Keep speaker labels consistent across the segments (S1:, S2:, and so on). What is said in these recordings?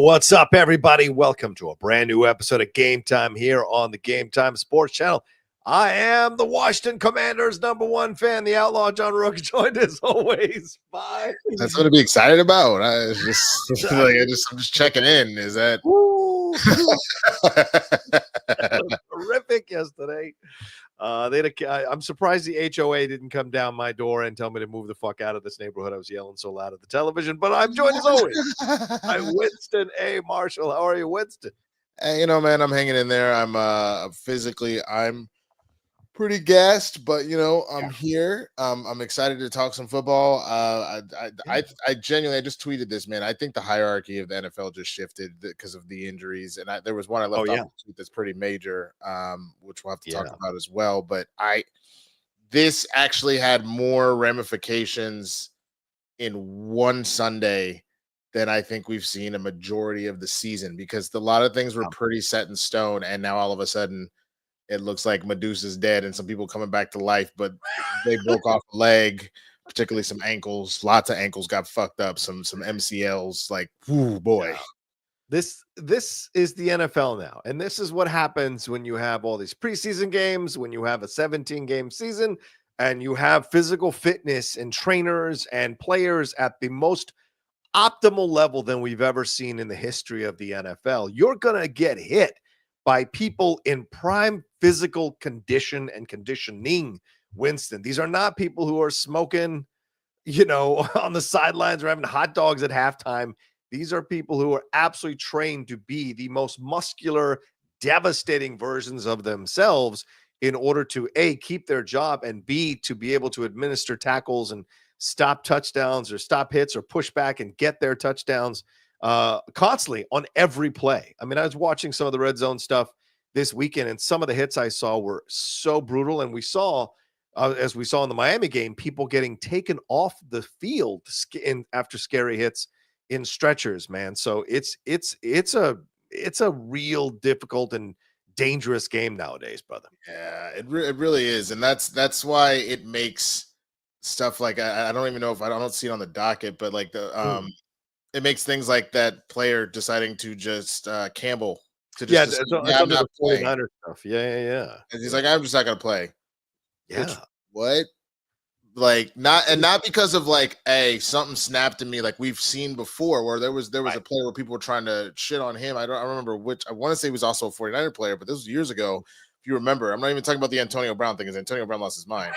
S1: What's up, everybody? Welcome to a brand new episode of Game Time here on the Game Time Sports Channel. I am the Washington Commanders' #1 fan, the Outlaw John Rook, joined as always by.
S2: That's what to be excited about. I'm just checking in. Is that
S1: terrific yesterday? I'm surprised the HOA didn't come down my door and tell me to move the fuck out of this neighborhood. I was yelling so loud at the television, but I'm joined as always by Winston A. Marshall. How are you, Winston?
S2: Hey, man, I'm hanging in there. I'm I'm pretty gassed, but I'm here. I'm excited to talk some football. I genuinely just tweeted this, man. I think the hierarchy of the NFL just shifted because of the injuries, and there was one I left off the tweet that's pretty major, which we'll have to talk about as well. But this actually had more ramifications in one Sunday than I think we've seen a majority of the season, because a lot of things were pretty set in stone, and now all of a sudden it looks like Medusa's dead and some people coming back to life, but they broke off a leg, particularly some ankles. Lots of ankles got fucked up, some MCLs. Like, ooh, boy.
S1: This is the NFL now, and this is what happens when you have all these preseason games, when you have a 17-game season, and you have physical fitness and trainers and players at the most optimal level than we've ever seen in the history of the NFL. You're going to get hit by people in prime physical condition and conditioning, Winston. These are not people who are smoking, on the sidelines or having hot dogs at halftime. These are people who are absolutely trained to be the most muscular, devastating versions of themselves in order to, A, keep their job, and B, to be able to administer tackles and stop touchdowns or stop hits or push back and get their touchdowns constantly on every play. I mean, I was watching some of the red zone stuff this weekend, and some of the hits I saw were so brutal. And we saw, as we saw in the Miami game, people getting taken off the field after scary hits in stretchers, man. So it's a real difficult and dangerous game nowadays, brother.
S2: Yeah, it really is. And that's why it makes stuff like, I don't even know if I don't see it on the docket, but like it makes things like that player deciding to just Campbell to just I'm not playing.
S1: Stuff. Yeah.
S2: And he's like, I'm just not gonna play.
S1: Yeah.
S2: Which, what? Like not because of like, something snapped in me like we've seen before, where there was a player where people were trying to shit on him. I remember which. I want to say he was also a 49er player, but this was years ago. If you remember, I'm not even talking about the Antonio Brown thing, because Antonio Brown lost his mind.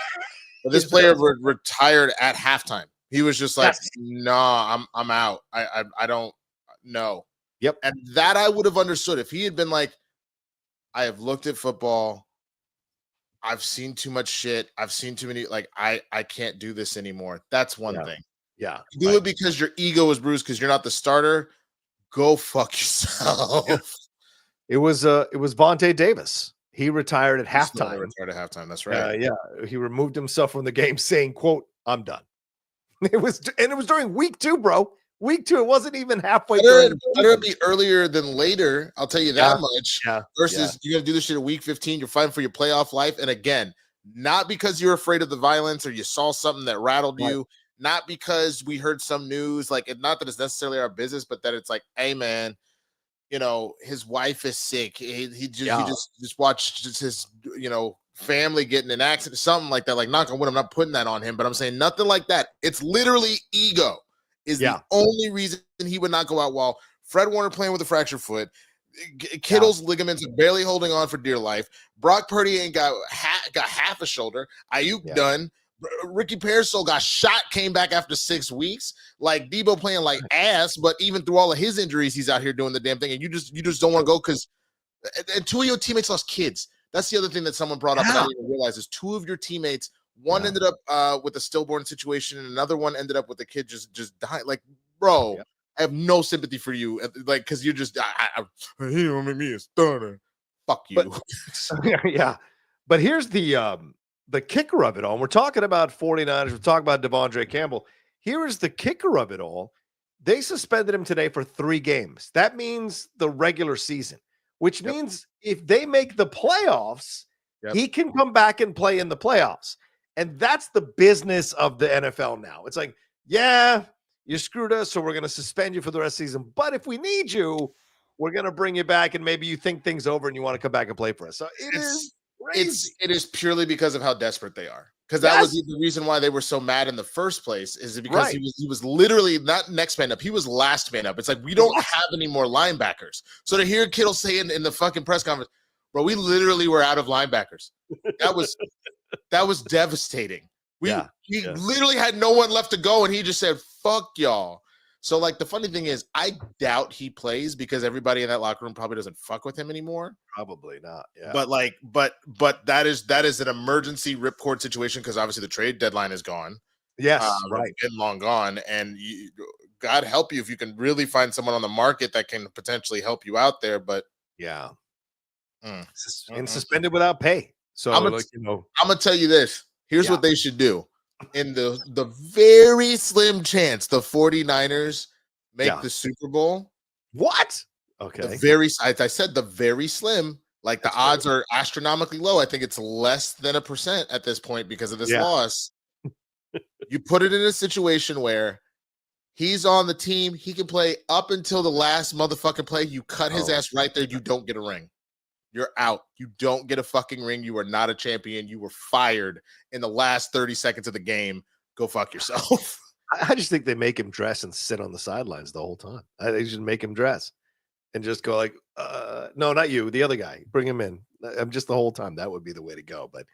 S2: But this player retired at halftime. He was just like, nah, I'm out. I don't know.
S1: Yep.
S2: And that I would have understood if he had been like, I have looked at football. I've seen too much shit. I've seen too many, like, I can't do this anymore. That's one thing.
S1: Yeah.
S2: You do it because your ego is bruised because you're not the starter. Go fuck yourself.
S1: Yeah. It was Vontae Davis. He retired at halftime.
S2: That's right.
S1: He removed himself from the game saying, quote, I'm done. It was during week 2, bro. Week 2. It wasn't even halfway through.
S2: Better be earlier than later. I'll tell you that much. Yeah. Versus you're gonna do this shit at week 15. You're fighting for your playoff life. And again, not because you're afraid of the violence or you saw something that rattled you. Not because we heard some news. Like, not that it's necessarily our business, but that it's like, hey man, his wife is sick. He just watched his family getting in an accident, something like that. Like, knock on wood, I'm not putting that on him, but I'm saying nothing like that. It's literally ego is the only reason he would not go out while Fred Warner playing with a fractured foot. Kittle's ligaments are barely holding on for dear life. Brock Purdy ain't got half a shoulder. Ayuk done. Ricky Pearsall got shot, came back after 6 weeks. Like, Debo playing like ass, but even through all of his injuries, he's out here doing the damn thing. And you just don't want to go because and 2 of your teammates lost kids. That's the other thing that someone brought up, and I didn't even realize is 2 of your teammates. One ended up with a stillborn situation, and another one ended up with a kid just dying. Like, bro, I have no sympathy for you. Like, because you're just, he don't make me a starter. Fuck you.
S1: But, but here's the kicker of it all. We're talking about 49ers. We're talking about Devondre Campbell. Here is the kicker of it all. They suspended him today for 3 games. That means the regular season, which means if they make the playoffs, he can come back and play in the playoffs. And that's the business of the NFL now. It's like, you screwed us, so we're going to suspend you for the rest of the season. But if we need you, we're going to bring you back, and maybe you think things over and you want to come back and play for us. So
S2: it is purely because of how desperate they are. Because that was the reason why they were so mad in the first place, is because he was literally not next man up, he was last man up. It's like, we don't have any more linebackers. So to hear Kittle say in the fucking press conference, bro, we literally were out of linebackers. That was devastating. He literally had no one left to go, and he just said, fuck y'all. So, like, the funny thing is, I doubt he plays because everybody in that locker room probably doesn't fuck with him anymore.
S1: Probably not. Yeah.
S2: But that is an emergency ripcord situation, because obviously the trade deadline is gone.
S1: Yes,
S2: been long gone, and God help you if you can really find someone on the market that can potentially help you out there. But
S1: and suspended without pay. So
S2: I'm gonna tell you this. Here's what they should do. In the very slim chance the 49ers make the Super Bowl.
S1: What? Okay.
S2: I said the very slim, like the odds are astronomically low. I think it's less than 1% at this point because of this loss. You put it in a situation where he's on the team, he can play up until the last motherfucking play. You cut his ass right there, you don't get a ring. You're out. You don't get a fucking ring. You are not a champion. You were fired in the last 30 seconds of the game. Go fuck yourself.
S1: I just think they make him dress and sit on the sidelines the whole time. They should make him dress and just go like, no, not you, the other guy. Bring him in. I'm just the whole time. That would be the way to go. But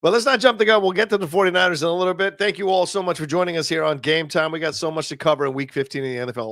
S1: let's not jump the gun. We'll get to the 49ers in a little bit. Thank you all so much for joining us here on Game Time. We got so much to cover in Week 15 in the NFL.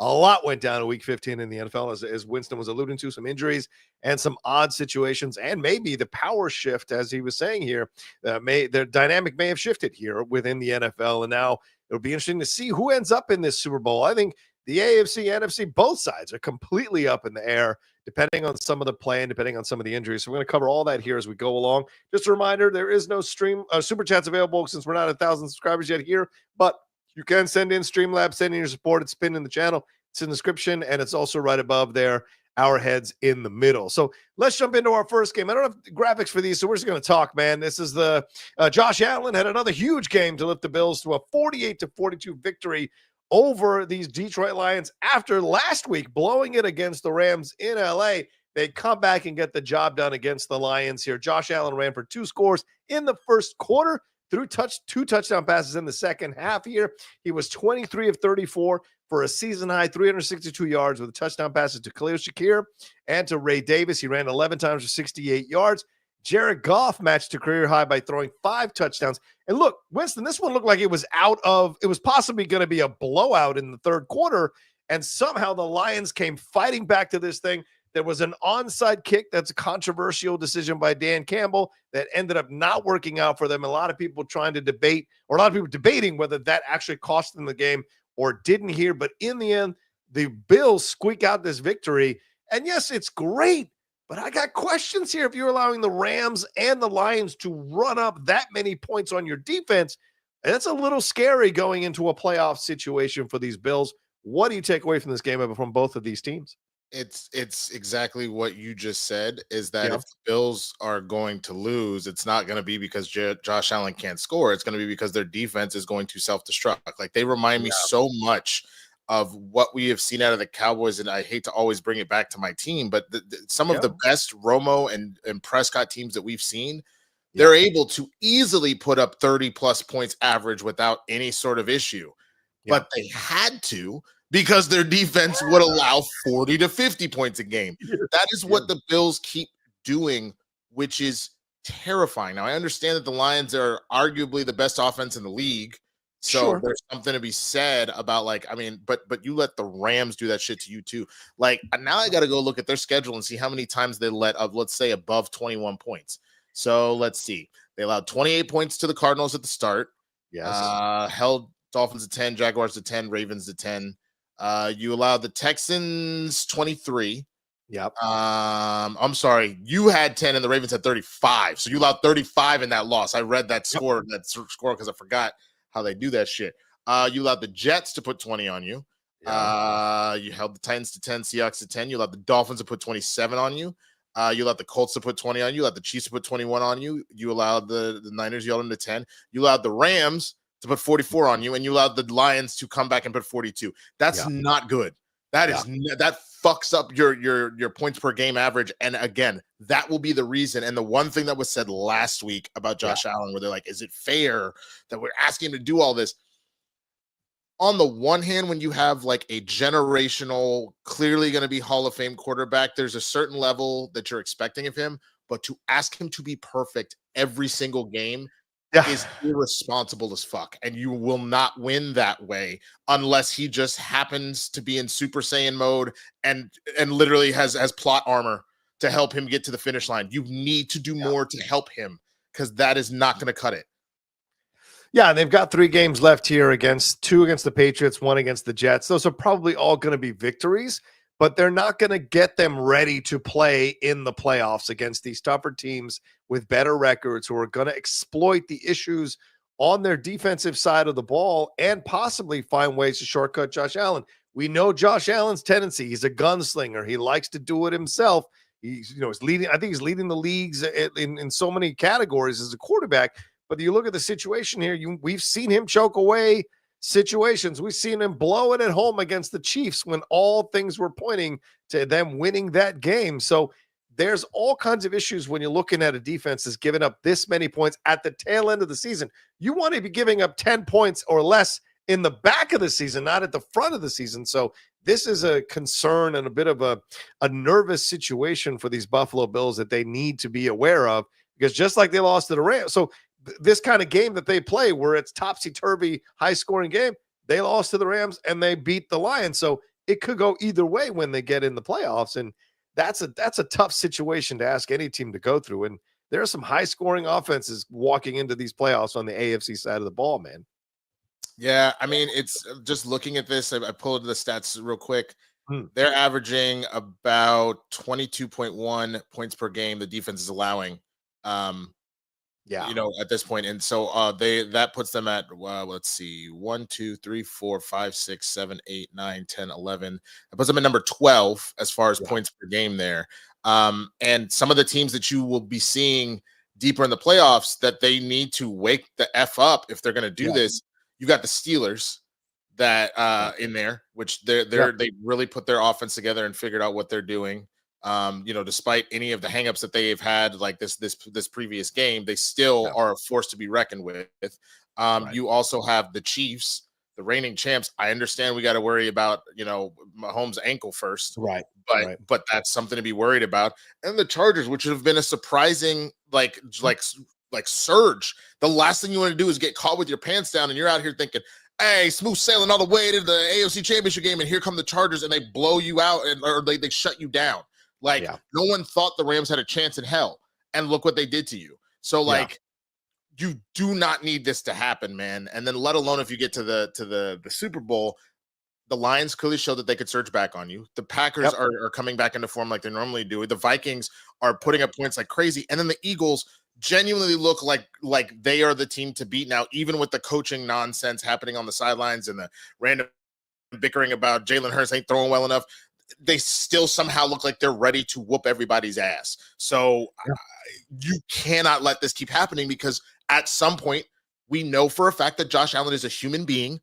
S1: A lot went down in Week 15 in the NFL, as Winston was alluding to, some injuries and some odd situations, and maybe the power shift, as he was saying here, the dynamic may have shifted here within the NFL, and now it'll be interesting to see who ends up in this Super Bowl. I think the AFC, NFC, both sides are completely up in the air, depending on some of the play and depending on some of the injuries. So we're going to cover all that here as we go along. Just a reminder, there is no super chats available since we're not 1,000 subscribers yet here, but you can send in Streamlabs, send in your support. It's pinned in the channel. It's in the description, and it's also right above there, our heads in the middle. So let's jump into our first game. I don't have graphics for these, so we're just going to talk, man. This is the Josh Allen had another huge game to lift the Bills to a 48-42 victory over these Detroit Lions after last week blowing it against the Rams in LA. They come back and get the job done against the Lions here. Josh Allen ran for 2 scores in the first quarter, threw 2 touchdown passes in the second half here. He was 23 of 34 for a season-high 362 yards with touchdown passes to Khalil Shakir and to Ray Davis. He ran 11 times for 68 yards. Jared Goff matched a career high by throwing 5 touchdowns. And look, Winston, this one looked like it was possibly going to be a blowout in the third quarter, and somehow the Lions came fighting back to this thing. There was an onside kick that's a controversial decision by Dan Campbell that ended up not working out for them. A lot of people debating whether that actually cost them the game or didn't here. But in the end, the Bills squeak out this victory. And yes, it's great, but I got questions here. If you're allowing the Rams and the Lions to run up that many points on your defense, that's a little scary going into a playoff situation for these Bills. What do you take away from this game from both of these teams?
S2: It's exactly what you just said, is that if the Bills are going to lose, it's not going to be because Josh Allen can't score. It's going to be because their defense is going to self-destruct. Like, they remind me so much of what we have seen out of the Cowboys, and I hate to always bring it back to my team, but some of the best Romo and Prescott teams that we've seen, they're able to easily put up 30-plus points average without any sort of issue. But they had to, because their defense would allow 40 to 50 points a game. That is what the Bills keep doing, which is terrifying. Now, I understand that the Lions are arguably the best offense in the league, so there's something to be said about, like, I mean, but you let the Rams do that shit to you too. Like, now I got to go look at their schedule and see how many times they let up, let's say, above 21 points. So let's see. They allowed 28 points to the Cardinals at the start. Held Dolphins to 10, Jaguars to 10, Ravens to 10. You allowed the Texans 23. I'm sorry. You had 10 and the Ravens had 35. So you allowed 35 in that loss. I read that score because I forgot how they do that shit. You allowed the Jets to put 20 on you. You held the Titans to 10, Seahawks to 10. You allowed the Dolphins to put 27 on you. You allowed the Colts to put 20 on you. You allowed the Chiefs to put 21 on you. You allowed the Niners, you held them to 10. You allowed the Rams to put 44 on you, and you allowed the Lions to come back and put 42. That's not good. That is that fucks up your points per game average. And again, that will be the reason. And the one thing that was said last week about Josh Allen, where they're like, is it fair that we're asking him to do all this? On the one hand, when you have like a generational, clearly going to be Hall of Fame quarterback, there's a certain level that you're expecting of him. But to ask him to be perfect every single game is irresponsible as fuck. And you will not win that way unless he just happens to be in Super Saiyan mode and literally has plot armor to help him get to the finish line. You need to do more to help him, because that is not going to cut it.
S1: Yeah, and they've got 3 games left here, 2 against the Patriots, 1 against the Jets. Those are probably all going to be victories, but they're not going to get them ready to play in the playoffs against these tougher teams with better records who are going to exploit the issues on their defensive side of the ball and possibly find ways to shortcut Josh Allen. We know Josh Allen's tendency. He's a gunslinger. He likes to do it himself. He's leading. I think he's leading the leagues in so many categories as a quarterback. But you look at the situation here, we've seen him choke away situations. We've seen him blow it at home against the Chiefs when all things were pointing to them winning that game. So there's all kinds of issues when you're looking at a defense that's giving up this many points at the tail end of the season. You want to be giving up 10 points or less in the back of the season, not at the front of the season. So this is a concern and a bit of a nervous situation for these Buffalo Bills that they need to be aware of, because just like they lost to the Rams. So this kind of game that they play where it's topsy-turvy, high-scoring game, they lost to the Rams and they beat the Lions. So it could go either way when they get in the playoffs. And that's a tough situation to ask any team to go through. And there are some high-scoring offenses walking into these playoffs on the AFC side of the ball, man.
S2: Yeah, I mean, it's just looking at this. I pulled the stats real quick. They're averaging about 22.1 points per game the defense is allowing. At this point. And so that puts them at let's see, 1, 2, 3, 4, 5, 6, 7, 8, 9, 10, 11. It puts them at number 12 as far as points per game there. And some of the teams that you will be seeing deeper in the playoffs that they need to wake the F up if they're going to do this. You got the Steelers that in there, which they really put their offense together and figured out what they're doing. Despite any of the hangups that they've had, like this previous game, they still are a force to be reckoned with. You also have the Chiefs, the reigning champs. I understand we got to worry about, Mahomes' ankle first, but that's something to be worried about. And the Chargers, which have been a surprising, like surge. The last thing you want to do is get caught with your pants down, and you're out here thinking, hey, smooth sailing all the way to the AFC Championship game, and here come the Chargers, and they blow you out, or they shut you down. No one thought the Rams had a chance in hell, and look what they did to you. So, you do not need this to happen, man. And then, let alone if you get to the Super Bowl, the Lions clearly showed that they could surge back on you. The Packers are coming back into form like they normally do. The Vikings are putting up points like crazy, and then the Eagles genuinely look like they are the team to beat now, even with the coaching nonsense happening on the sidelines and the random bickering about Jalen Hurts ain't throwing well enough. They still somehow look like they're ready to whoop everybody's ass. So you cannot let this keep happening, because at some point we know for a fact that Josh Allen is a human being.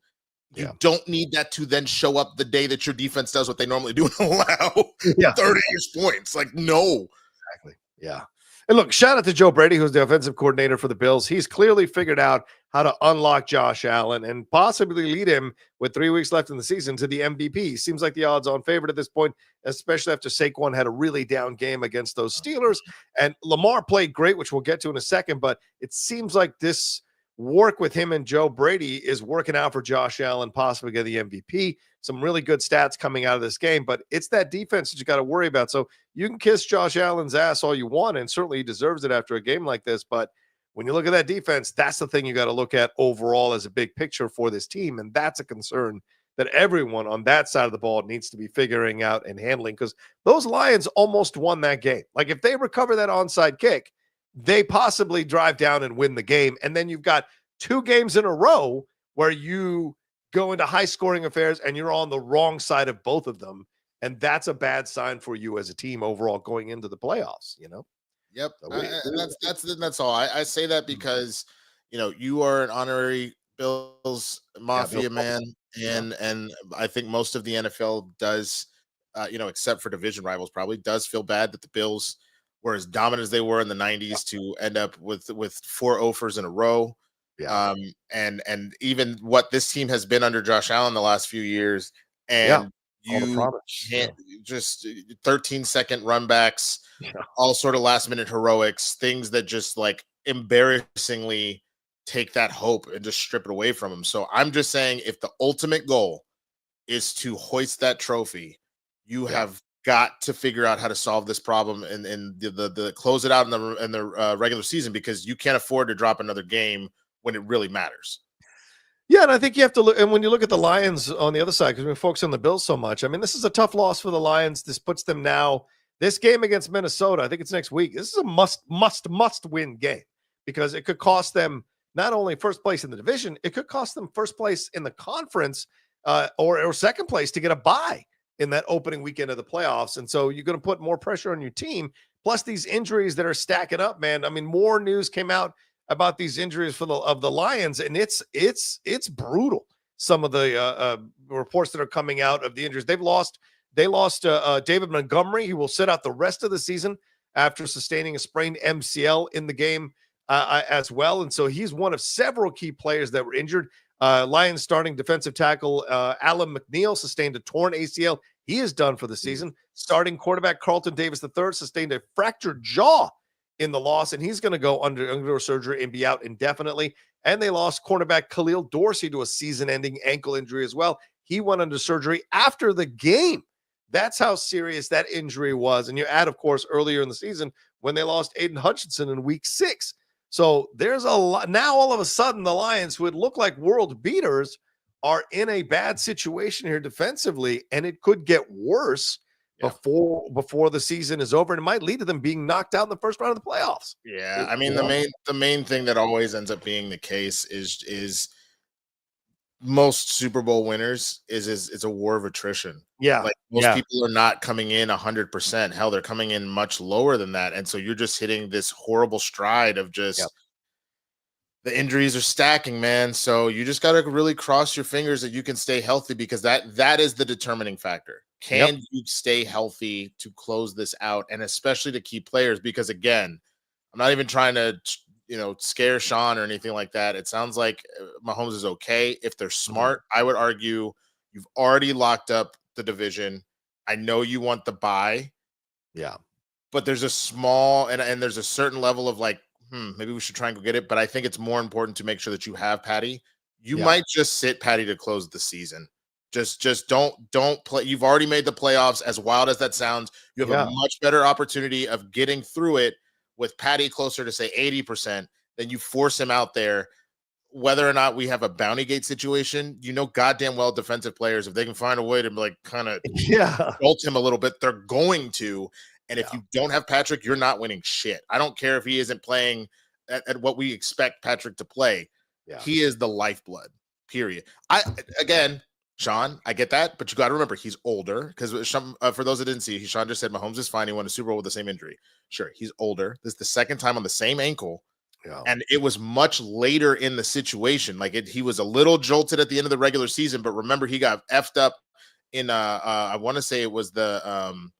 S2: You don't need that to then show up the day that your defense does what they normally do and allow 30-ish points. No.
S1: Exactly. Yeah. And look, shout out to Joe Brady, who's the offensive coordinator for the Bills. He's clearly figured out how to unlock Josh Allen and possibly lead him with 3 weeks left in the season to the MVP. Seems like the odds-on favorite at this point, especially after Saquon had a really down game against those Steelers. And Lamar played great, which we'll get to in a second, but it seems like this work with him and Joe Brady is working out for Josh Allen, possibly get the MVP. Some really good stats coming out of this game, but it's that defense that you got to worry about. So you can kiss Josh Allen's ass all you want, and certainly he deserves it after a game like this. But when you look at that defense, that's the thing you got to look at overall as a big picture for this team. And that's a concern that everyone on that side of the ball needs to be figuring out and handling, because those Lions almost won that game. Like, if they recover that onside kick, they possibly drive down and win the game. And then you've got 2 games in a row where you go into high scoring affairs and you're on the wrong side of both of them. And that's a bad sign for you as a team overall going into the playoffs,
S2: Yep. So that's all. I say that because, you are an honorary Bills Mafia, man, and I think most of the NFL does, except for division rivals, probably does feel bad that the Bills were as dominant as they were in the '90s to end up with 4 offers in a row.
S1: Yeah.
S2: And even what this team has been under Josh Allen the last few years,
S1: Yeah.
S2: and
S1: All the
S2: you
S1: promise.
S2: can't just 13-second run backs,
S1: Yeah.
S2: all sort of last minute heroics, things that just like embarrassingly take that hope and just strip it away from them. So I'm just saying, if the ultimate goal is to hoist that trophy, you have got to figure out how to solve this problem and the close it out in the regular season, because you can't afford to drop another game when it really matters.
S1: Yeah, and I think you have to look, and when you look at the Lions on the other side, because we focus on the Bills so much, I mean, this is a tough loss for the Lions. This puts them now, this game against Minnesota, I think it's next week. This is a must win game, because it could cost them not only first place in the division, it could cost them first place in the conference, or second place to get a bye in that opening weekend of the playoffs. And so you're going to put more pressure on your team. Plus these injuries that are stacking up, man. I mean, more news came out about these injuries of the Lions, and it's brutal. Some of the reports that are coming out of the injuries. They lost David Montgomery. He will sit out the rest of the season after sustaining a sprained MCL in the game as well. And so he's one of several key players that were injured. Lions starting defensive tackle Alan McNeil sustained a torn ACL. He is done for the season. Starting quarterback Carlton Davis III sustained a fractured jaw in the loss, and he's going to go under surgery and be out indefinitely. And they lost cornerback Khalil Dorsey to a season-ending ankle injury as well. He went under surgery after the game. That's how serious that injury was. And you add, of course, earlier in the season when they lost Aiden Hutchinson in week 6. So there's a lot. Now, all of a sudden, the Lions, who would look like world beaters, are in a bad situation here defensively, and it could get worse before the season is over, and it might lead to them being knocked out in the first round of the playoffs.
S2: Yeah, I mean, the main thing that always ends up being the case is most Super Bowl winners is a war of attrition.
S1: Yeah,
S2: like most people are not coming in 100%. Hell, they're coming in much lower than that, and so you're just hitting this horrible stride of just the injuries are stacking, man. So you just got to really cross your fingers that you can stay healthy, because that is the determining factor. Can you stay healthy to close this out, and especially to keep players? Because again, I'm not even trying to, scare Sean or anything like that. It sounds like Mahomes is okay. If they're smart, I would argue you've already locked up the division. I know you want the bye.
S1: Yeah.
S2: But there's a small, and there's a certain level of like, maybe we should try and go get it. But I think it's more important to make sure that you have Patty. You might just sit Patty to close the season. Just don't play. You've already made the playoffs. As wild as that sounds, you have a much better opportunity of getting through it with Patty closer to say 80% than you force him out there. Whether or not we have a bounty gate situation, goddamn well defensive players, if they can find a way to like kind of jolt him a little bit, they're going to. And if you don't have Patrick, you're not winning shit. I don't care if he isn't playing at what we expect Patrick to play. He is the lifeblood, period. Sean, I get that, but you got to remember he's older, because for those that didn't see, Sean just said Mahomes is fine. He won a Super Bowl with the same injury. Sure, he's older. This is the second time on the same ankle, and it was much later in the situation. Like he was a little jolted at the end of the regular season, but remember he got effed up in I want to say it was the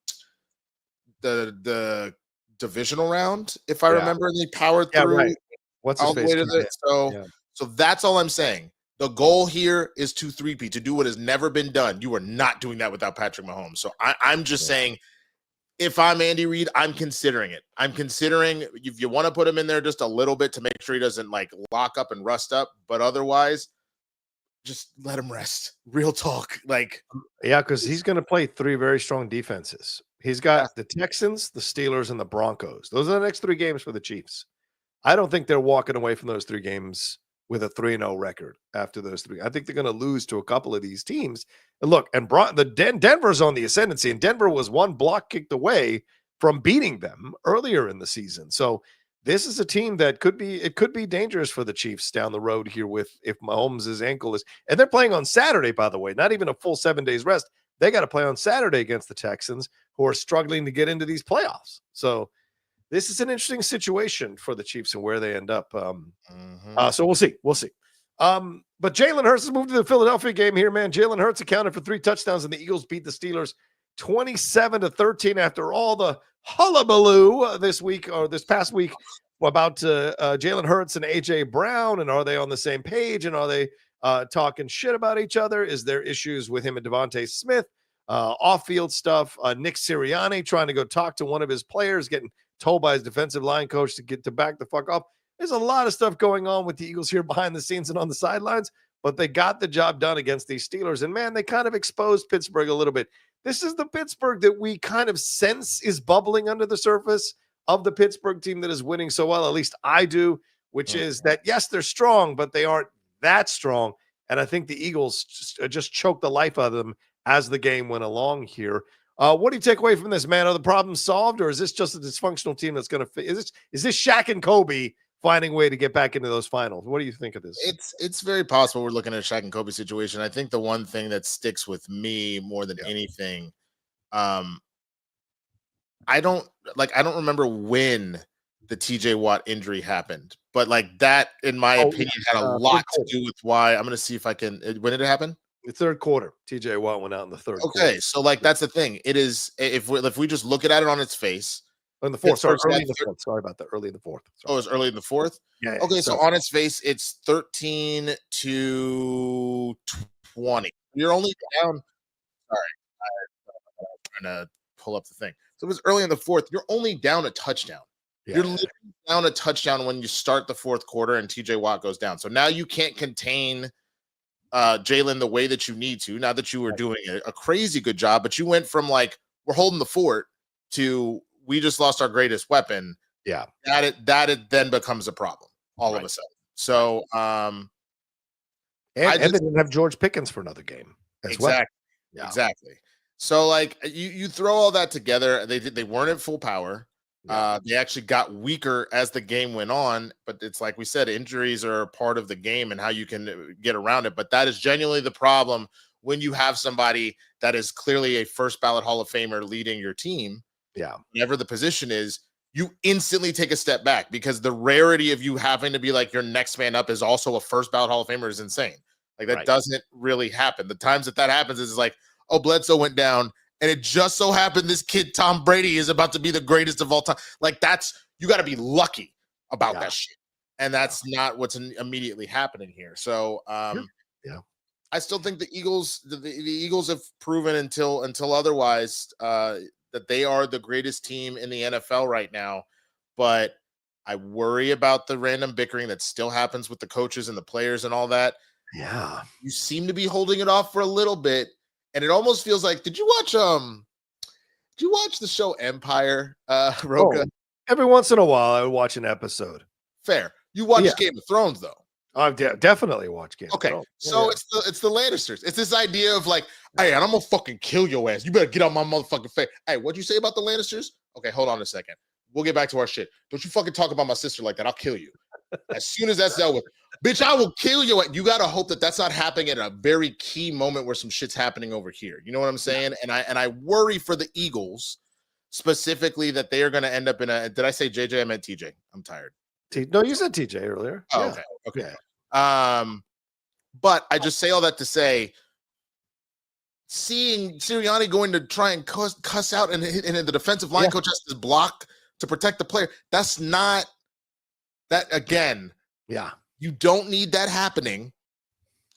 S2: divisional round, if I remember, and they powered through.
S1: Right. What's his face?
S2: So that's all I'm saying. The goal here is to three-peat, to do what has never been done. You are not doing that without Patrick Mahomes. So I'm just saying, if I'm Andy Reid, I'm considering it. I'm considering if you want to put him in there just a little bit to make sure he doesn't like lock up and rust up, but otherwise, just let him rest. Real talk.
S1: Because he's going to play 3 very strong defenses. He's got the Texans, the Steelers, and the Broncos. Those are the next 3 games for the Chiefs. I don't think they're walking away from those 3 games with a 3-0 record after those 3. I think they're going to lose to a couple of these teams. And look, and Denver's on the ascendancy, and Denver was 1 block kicked away from beating them earlier in the season. So this is a team that could be dangerous for the Chiefs down the road here if Mahomes' ankle is, and they're playing on Saturday, by the way, not even a full 7 days rest. They got to play on Saturday against the Texans, who are struggling to get into these playoffs. So this is an interesting situation for the Chiefs and where they end up. So we'll see. But Jalen Hurts has moved to the Philadelphia game here, man. Jalen Hurts accounted for 3 touchdowns, and the Eagles beat the Steelers 27-13 after all the hullabaloo this past week about Jalen Hurts and A.J. Brown, and are they on the same page, and are they talking shit about each other? Is there issues with him and Devontae Smith? Off-field stuff. Nick Sirianni trying to go talk to one of his players, getting told by his defensive line coach to back the fuck off. There's a lot of stuff going on with the Eagles here behind the scenes and on the sidelines, but they got the job done against these Steelers. And, man, they kind of exposed Pittsburgh a little bit. This is the Pittsburgh that we kind of sense is bubbling under the surface of the Pittsburgh team that is winning so well. At least I do, which is that, yes, they're strong, but they aren't that strong. And I think the Eagles just choked the life out of them as the game went along here. What do you take away from this, man? Are the problems solved, or is this just a dysfunctional team that's going to fit? Is this Shaq and Kobe finding a way to get back into those finals? What do you think of this?
S2: It's very possible we're looking at a Shaq and Kobe situation. I think the one thing that sticks with me more than anything, I don't remember when the TJ Watt injury happened, but like that, in my opinion, had a lot to do with why. I'm going to see if I can. When did it happen?
S1: The third quarter. TJ Watt went out in the third quarter.
S2: Okay, so like that's the thing. It is, if we just look at it on its face.
S1: In the fourth, sorry, early in the fourth. Sorry about that. Early in the fourth. Sorry.
S2: Oh, it's early in the fourth?
S1: Yeah.
S2: Okay, so on its face, it's 13-20. You're only down. Sorry, I'm trying to pull up the thing. So it was early in the fourth. You're only down a touchdown. Yeah. You're literally down a touchdown when you start the fourth quarter and TJ Watt goes down. So now you can't contain Jalen the way that you need to. Not that you were doing a crazy good job, but you went from like, we're holding the fort to we just lost our greatest weapon.
S1: Yeah.
S2: That then becomes a problem all of a sudden. So
S1: and they didn't have George Pickens for another game as well.
S2: Yeah. Exactly. So like you throw all that together, they weren't at full power. Yeah. They actually got weaker as the game went on, but it's like we said, injuries are part of the game and how you can get around it. But that is genuinely the problem when you have somebody that is clearly a first ballot Hall of Famer leading your team.
S1: Yeah.
S2: Whatever the position is, you instantly take a step back because the rarity of you having to be like your next man up is also a first ballot Hall of Famer is insane. Like that doesn't really happen. The times that happens is like, oh, Bledsoe went down and it just so happened this kid, Tom Brady, is about to be the greatest of all time. Like you got to be lucky about that shit. And that's not what's immediately happening here. So, I still think the Eagles, the Eagles have proven until otherwise, that they are the greatest team in the NFL right now, but I worry about the random bickering that still happens with the coaches and the players and all that.
S1: Yeah.
S2: You seem to be holding it off for a little bit, and it almost feels like, did you watch the show Empire, Rocha?
S1: Every once in a while I would watch an episode.
S2: Fair. You watch Game of Thrones though.
S1: I've definitely watched Game of Thrones.
S2: So it's the Lannisters. It's this idea of like, hey, and I'm gonna fucking kill your ass. You better get out my motherfucking face. Hey, what'd you say about the Lannisters? Okay, hold on a second. We'll get back to our shit. Don't you fucking talk about my sister like that. I'll kill you. As soon as that's dealt with, bitch, I will kill you. You gotta hope that that's not happening at a very key moment where some shit's happening over here. You know what I'm saying? Yeah. And I worry for the Eagles specifically that they are gonna end up in a. Did I say JJ? I meant TJ. I'm tired.
S1: No, you said TJ earlier.
S2: Oh, okay. But I just say all that to say, seeing Sirianni going to try and cuss out and the defensive line coach has to block to protect the player. That's not that again.
S1: Yeah.
S2: You don't need that happening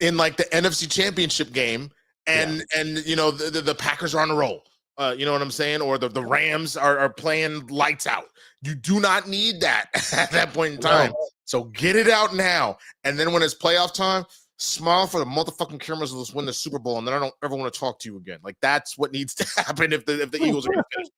S2: in like the NFC Championship game and you know the Packers are on a roll. You know what I'm saying? Or the Rams are playing lights out. You do not need that at that point in time. No. So get it out now. And then when it's playoff time, smile for the motherfucking cameras and let's win the Super Bowl. And then I don't ever want to talk to you again. Like that's what needs to happen if the Eagles are going to finish.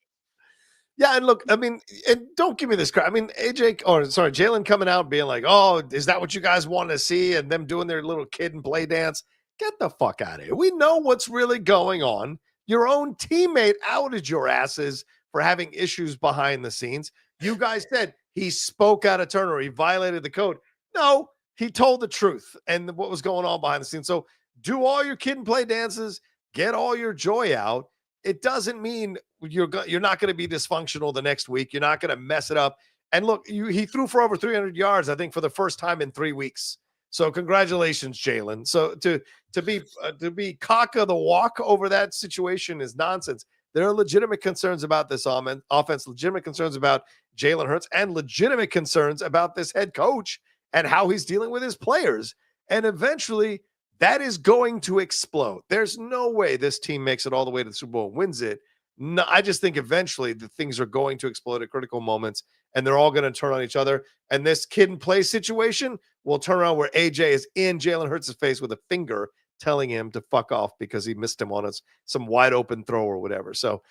S1: Yeah, and look, I mean, and don't give me this crap. I mean, Jalen coming out being like, oh, is that what you guys want to see? And them doing their little kid and play dance. Get the fuck out of here. We know what's really going on. Your own teammate outed your asses for having issues behind the scenes. You guys said he spoke out of turn or he violated the code. No, he told the truth and what was going on behind the scenes. So do all your kid and play dances, get all your joy out. It doesn't mean you're not going to be dysfunctional the next week. You're not going to mess it up. And look, he threw for over 300 yards, I think, for the first time in 3 weeks. So congratulations, Jalen. So to be cock of the walk over that situation is nonsense. There are legitimate concerns about this offense, legitimate concerns about Jalen Hurts, and legitimate concerns about this head coach and how he's dealing with his players. And eventually, that is going to explode. There's no way this team makes it all the way to the Super Bowl and wins it. No, I just think eventually the things are going to explode at critical moments, and they're all going to turn on each other. And this kid and play situation will turn around where AJ is in Jalen Hurts' face with a finger telling him to fuck off because he missed him on some wide open throw or whatever. So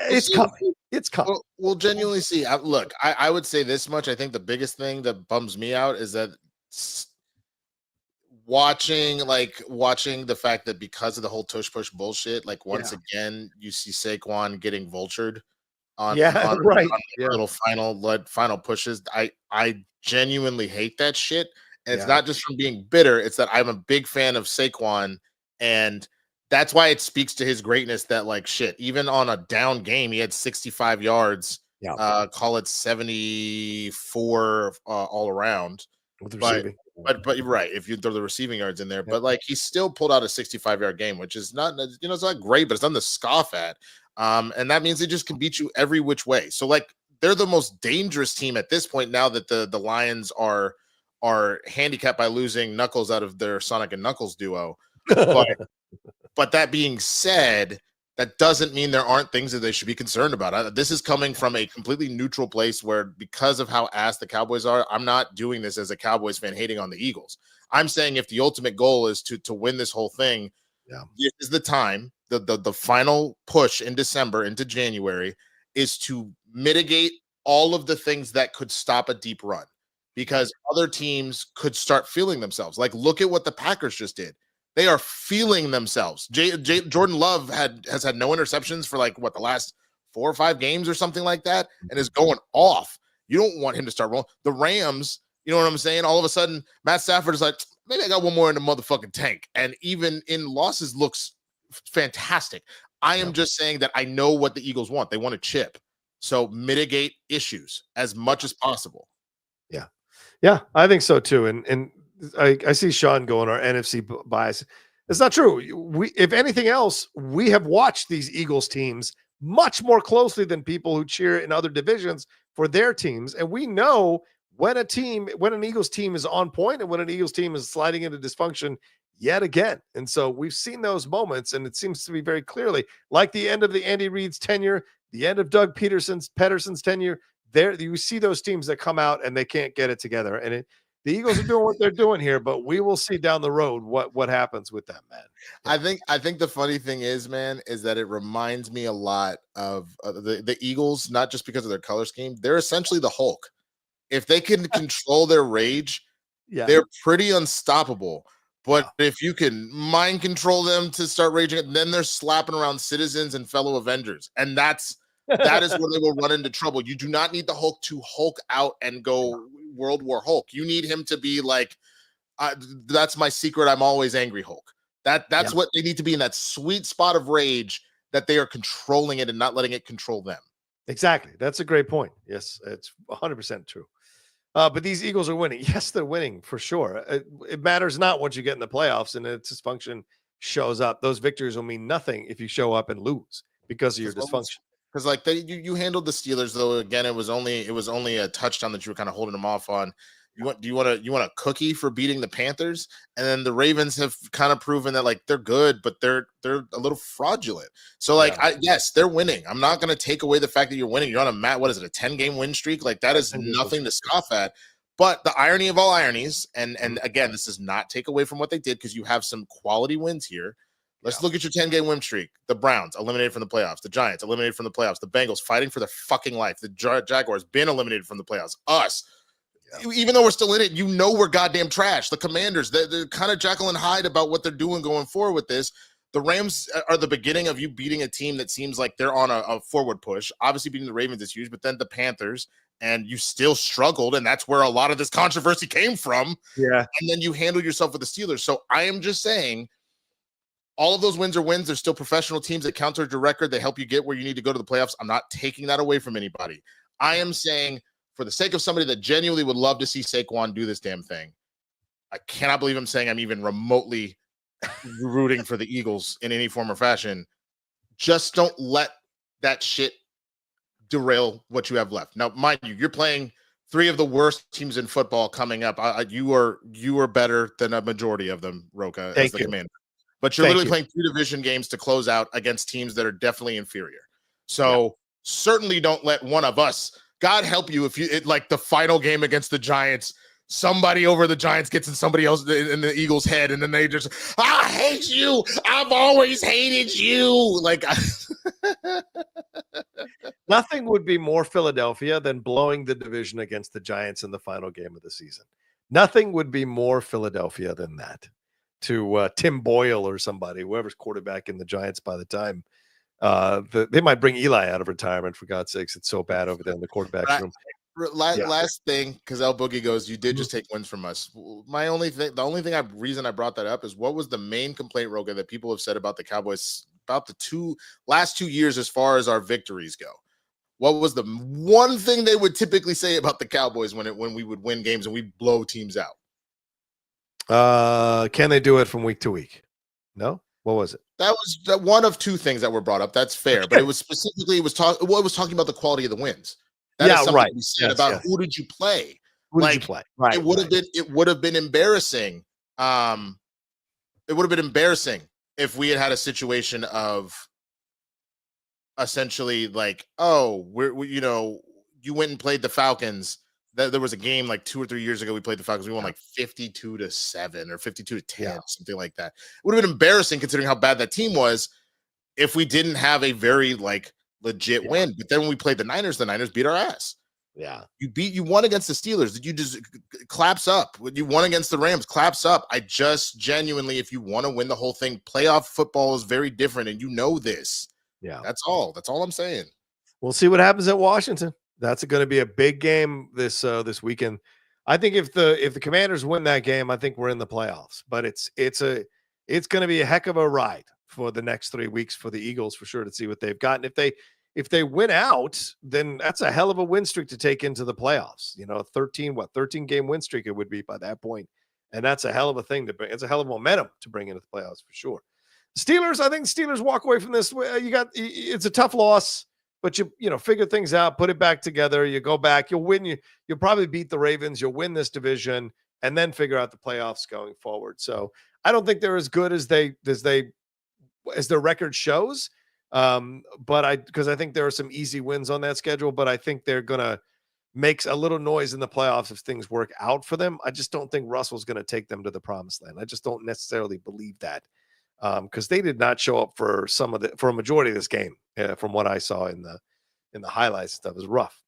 S1: it's coming. It's coming.
S2: We'll genuinely see. Look, I would say this much. I think the biggest thing that bums me out is that watching the fact that because of the whole tush push bullshit, like once again, you see Saquon getting vultured on little final pushes. I genuinely hate that shit. And it's not just from being bitter. It's that I'm a big fan of Saquon, and that's why it speaks to his greatness that like shit, even on a down game, he had 65 yards, call it 74 all around.
S1: With receiving.
S2: But right, if you throw the receiving yards in there, but like he still pulled out a 65-yard game, which is not, it's not great, but it's nothing to scoff at. And that means they just can beat you every which way. So like they're the most dangerous team at this point now that the Lions are handicapped by losing Knuckles out of their Sonic and Knuckles duo. But that being said, that doesn't mean there aren't things that they should be concerned about. This is coming from a completely neutral place where, because of how ass the Cowboys are, I'm not doing this as a Cowboys fan hating on the Eagles. I'm saying if the ultimate goal is to win this whole thing, this is the time, the final push in December into January is to mitigate all of the things that could stop a deep run, because other teams could start feeling themselves. Like, look at what the Packers just did. They are feeling themselves. Jordan Love has had no interceptions for like the last 4 or 5 games or something like that, and is going off. You don't want him to start rolling. The Rams, you know what I'm saying? All of a sudden, Matt Stafford is like, maybe I got one more in the motherfucking tank. And even in losses looks fantastic. I am just saying that I know what the Eagles want. They want a chip. So mitigate issues as much as possible.
S1: Yeah, I think so too. And I see Sean going our NFC bias. It's not true. If anything else, we have watched these Eagles teams much more closely than people who cheer in other divisions for their teams. And we know when an Eagles team is on point and when an Eagles team is sliding into dysfunction yet again. And so we've seen those moments, and it seems to be very clearly like the end of the Andy Reid's tenure, the end of Doug Pederson's tenure. There you see those teams that come out and they can't get it together. And the Eagles are doing what they're doing here, but we will see down the road what happens with them, man.
S2: Yeah. I think the funny thing is, man, is that it reminds me a lot of the Eagles, not just because of their color scheme. They're essentially the Hulk. If they can control their rage, they're pretty unstoppable. But if you can mind control them to start raging, then they're slapping around citizens and fellow Avengers. And that is where they will run into trouble. You do not need the Hulk to Hulk out and go World War Hulk. You need him to be like, that's my secret, I'm always angry Hulk. That's what they need to be, in that sweet spot of rage that they are controlling it and not letting it control them.
S1: Exactly. That's a great point. Yes, it's 100% true. But these Eagles are winning. Yes, they're winning for sure. It matters not once you get in the playoffs and its dysfunction shows up. Those victories will mean nothing if you show up and lose because of your dysfunction.
S2: Because like you handled the Steelers, though. Again, it was only a touchdown that you were kind of holding them off on. Do you want a cookie for beating the Panthers? And then the Ravens have kind of proven that like they're good, but they're a little fraudulent. So like yes, they're winning. I'm not going to take away the fact that you're winning. You're on a 10-game win streak. Like that is nothing to scoff at. But the irony of all ironies, and again, this does not take away from what they did, because you have some quality wins here. Let's look at your 10-game win streak. The Browns eliminated from the playoffs. The Giants eliminated from the playoffs. The Bengals fighting for their fucking life. The Jaguars been eliminated from the playoffs. Us, even though we're still in it, we're goddamn trash. The Commanders, they're kind of Jekyll and Hyde about what they're doing going forward with this. The Rams are the beginning of you beating a team that seems like they're on a forward push. Obviously, beating the Ravens is huge, but then the Panthers, and you still struggled, and that's where a lot of this controversy came from.
S1: Yeah.
S2: And then you handled yourself with the Steelers. So I am just saying, all of those wins are wins. They're still professional teams that counter your record. They help you get where you need to go to the playoffs. I'm not taking that away from anybody. I am saying, for the sake of somebody that genuinely would love to see Saquon do this damn thing, I cannot believe I'm saying I'm even remotely rooting for the Eagles in any form or fashion. Just don't let that shit derail what you have left. Now, mind you, you're playing 3 of the worst teams in football coming up. You are better than a majority of them, Rocha, as the commander. But you're literally playing 2 division games to close out against teams that are definitely inferior. So certainly don't let one of us. God help you if like the final game against the Giants. Somebody over the Giants gets in somebody else in the Eagles' head, and then they just, I hate you. I've always hated you. Like,
S1: nothing would be more Philadelphia than blowing the division against the Giants in the final game of the season. Nothing would be more Philadelphia than that. To Tim Boyle or somebody, whoever's quarterback in the Giants by the time. They might bring Eli out of retirement, for God's sakes. It's so bad over there in the quarterback's room.
S2: Last thing, because El Boogie goes, you did just take wins from us. The only reason I brought that up is what was the main complaint, Rocha, that people have said about the Cowboys about the last 2 years as far as our victories go. What was the one thing they would typically say about the Cowboys when we would win games and we blow teams out?
S1: Can they do it from week to week? No. What was it?
S2: That was one of 2 things that were brought up. That's fair, but it was specifically it was talking about the quality of the wins. That is something we said about who did you play?
S1: Who did you play? Right.
S2: It would have been embarrassing. It would have been embarrassing if we had a situation of essentially like, oh, you went and played the Falcons. There was a game like 2 or 3 years ago. We played the Falcons. We won like 52-7 or 52-10, something like that. It would have been embarrassing considering how bad that team was if we didn't have a very like legit win. But then when we played the Niners beat our ass.
S1: Yeah.
S2: You won against the Steelers. Did you just claps up? When you won against the Rams, claps up. I just genuinely, if you want to win the whole thing, playoff football is very different, and you know this.
S1: Yeah.
S2: That's all I'm saying.
S1: We'll see what happens at Washington. That's going to be a big game this weekend. I think if the Commanders win that game, I think we're in the playoffs. But it's going to be a heck of a ride for the next 3 weeks for the Eagles for sure to see what they've got. And if they win out, then that's a hell of a win streak to take into the playoffs. 13 game win streak it would be by that point. And that's a hell of a thing to bring. It's a hell of momentum to bring into the playoffs for sure. Steelers, I think Steelers walk away from this. It's a tough loss. But you figure things out, put it back together. You go back, you'll win. You'll probably beat the Ravens. You'll win this division, and then figure out the playoffs going forward. So I don't think they're as good as their record shows. Because I think there are some easy wins on that schedule. But I think they're gonna make a little noise in the playoffs if things work out for them. I just don't think Russell's gonna take them to the promised land. I just don't necessarily believe that. Because they did not show up for a majority of this game, from what I saw in the highlights and stuff. It was rough.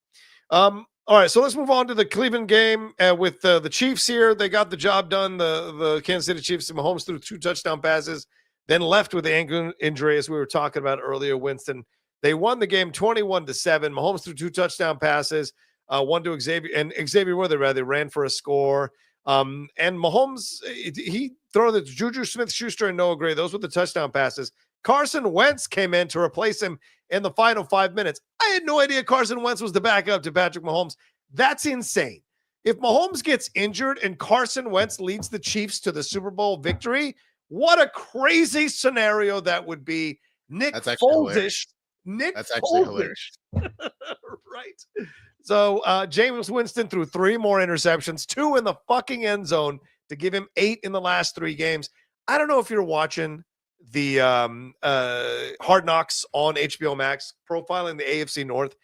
S1: All right, so let's move on to the Cleveland game with the Chiefs here. They got the job done. The Kansas City Chiefs. Mahomes threw 2 touchdown passes, then left with the ankle injury, as we were talking about earlier. Winston. They won the game 21-7. Mahomes threw 2 touchdown passes, one to Xavier Wither. They ran for a score. And Mahomes, he threw the Juju Smith-Schuster and Noah Gray. Those were the touchdown passes. Carson Wentz came in to replace him in the final 5 minutes. I had no idea Carson Wentz was the backup to Patrick Mahomes. That's insane. If Mahomes gets injured and Carson Wentz leads the Chiefs to the Super Bowl victory, what a crazy scenario that would be. That's actually hilarious. Right. So James Winston threw 3 more interceptions, 2 in the fucking end zone to give him 8 in the last 3 games. I don't know if you're watching the Hard Knocks on HBO Max, profiling the AFC North.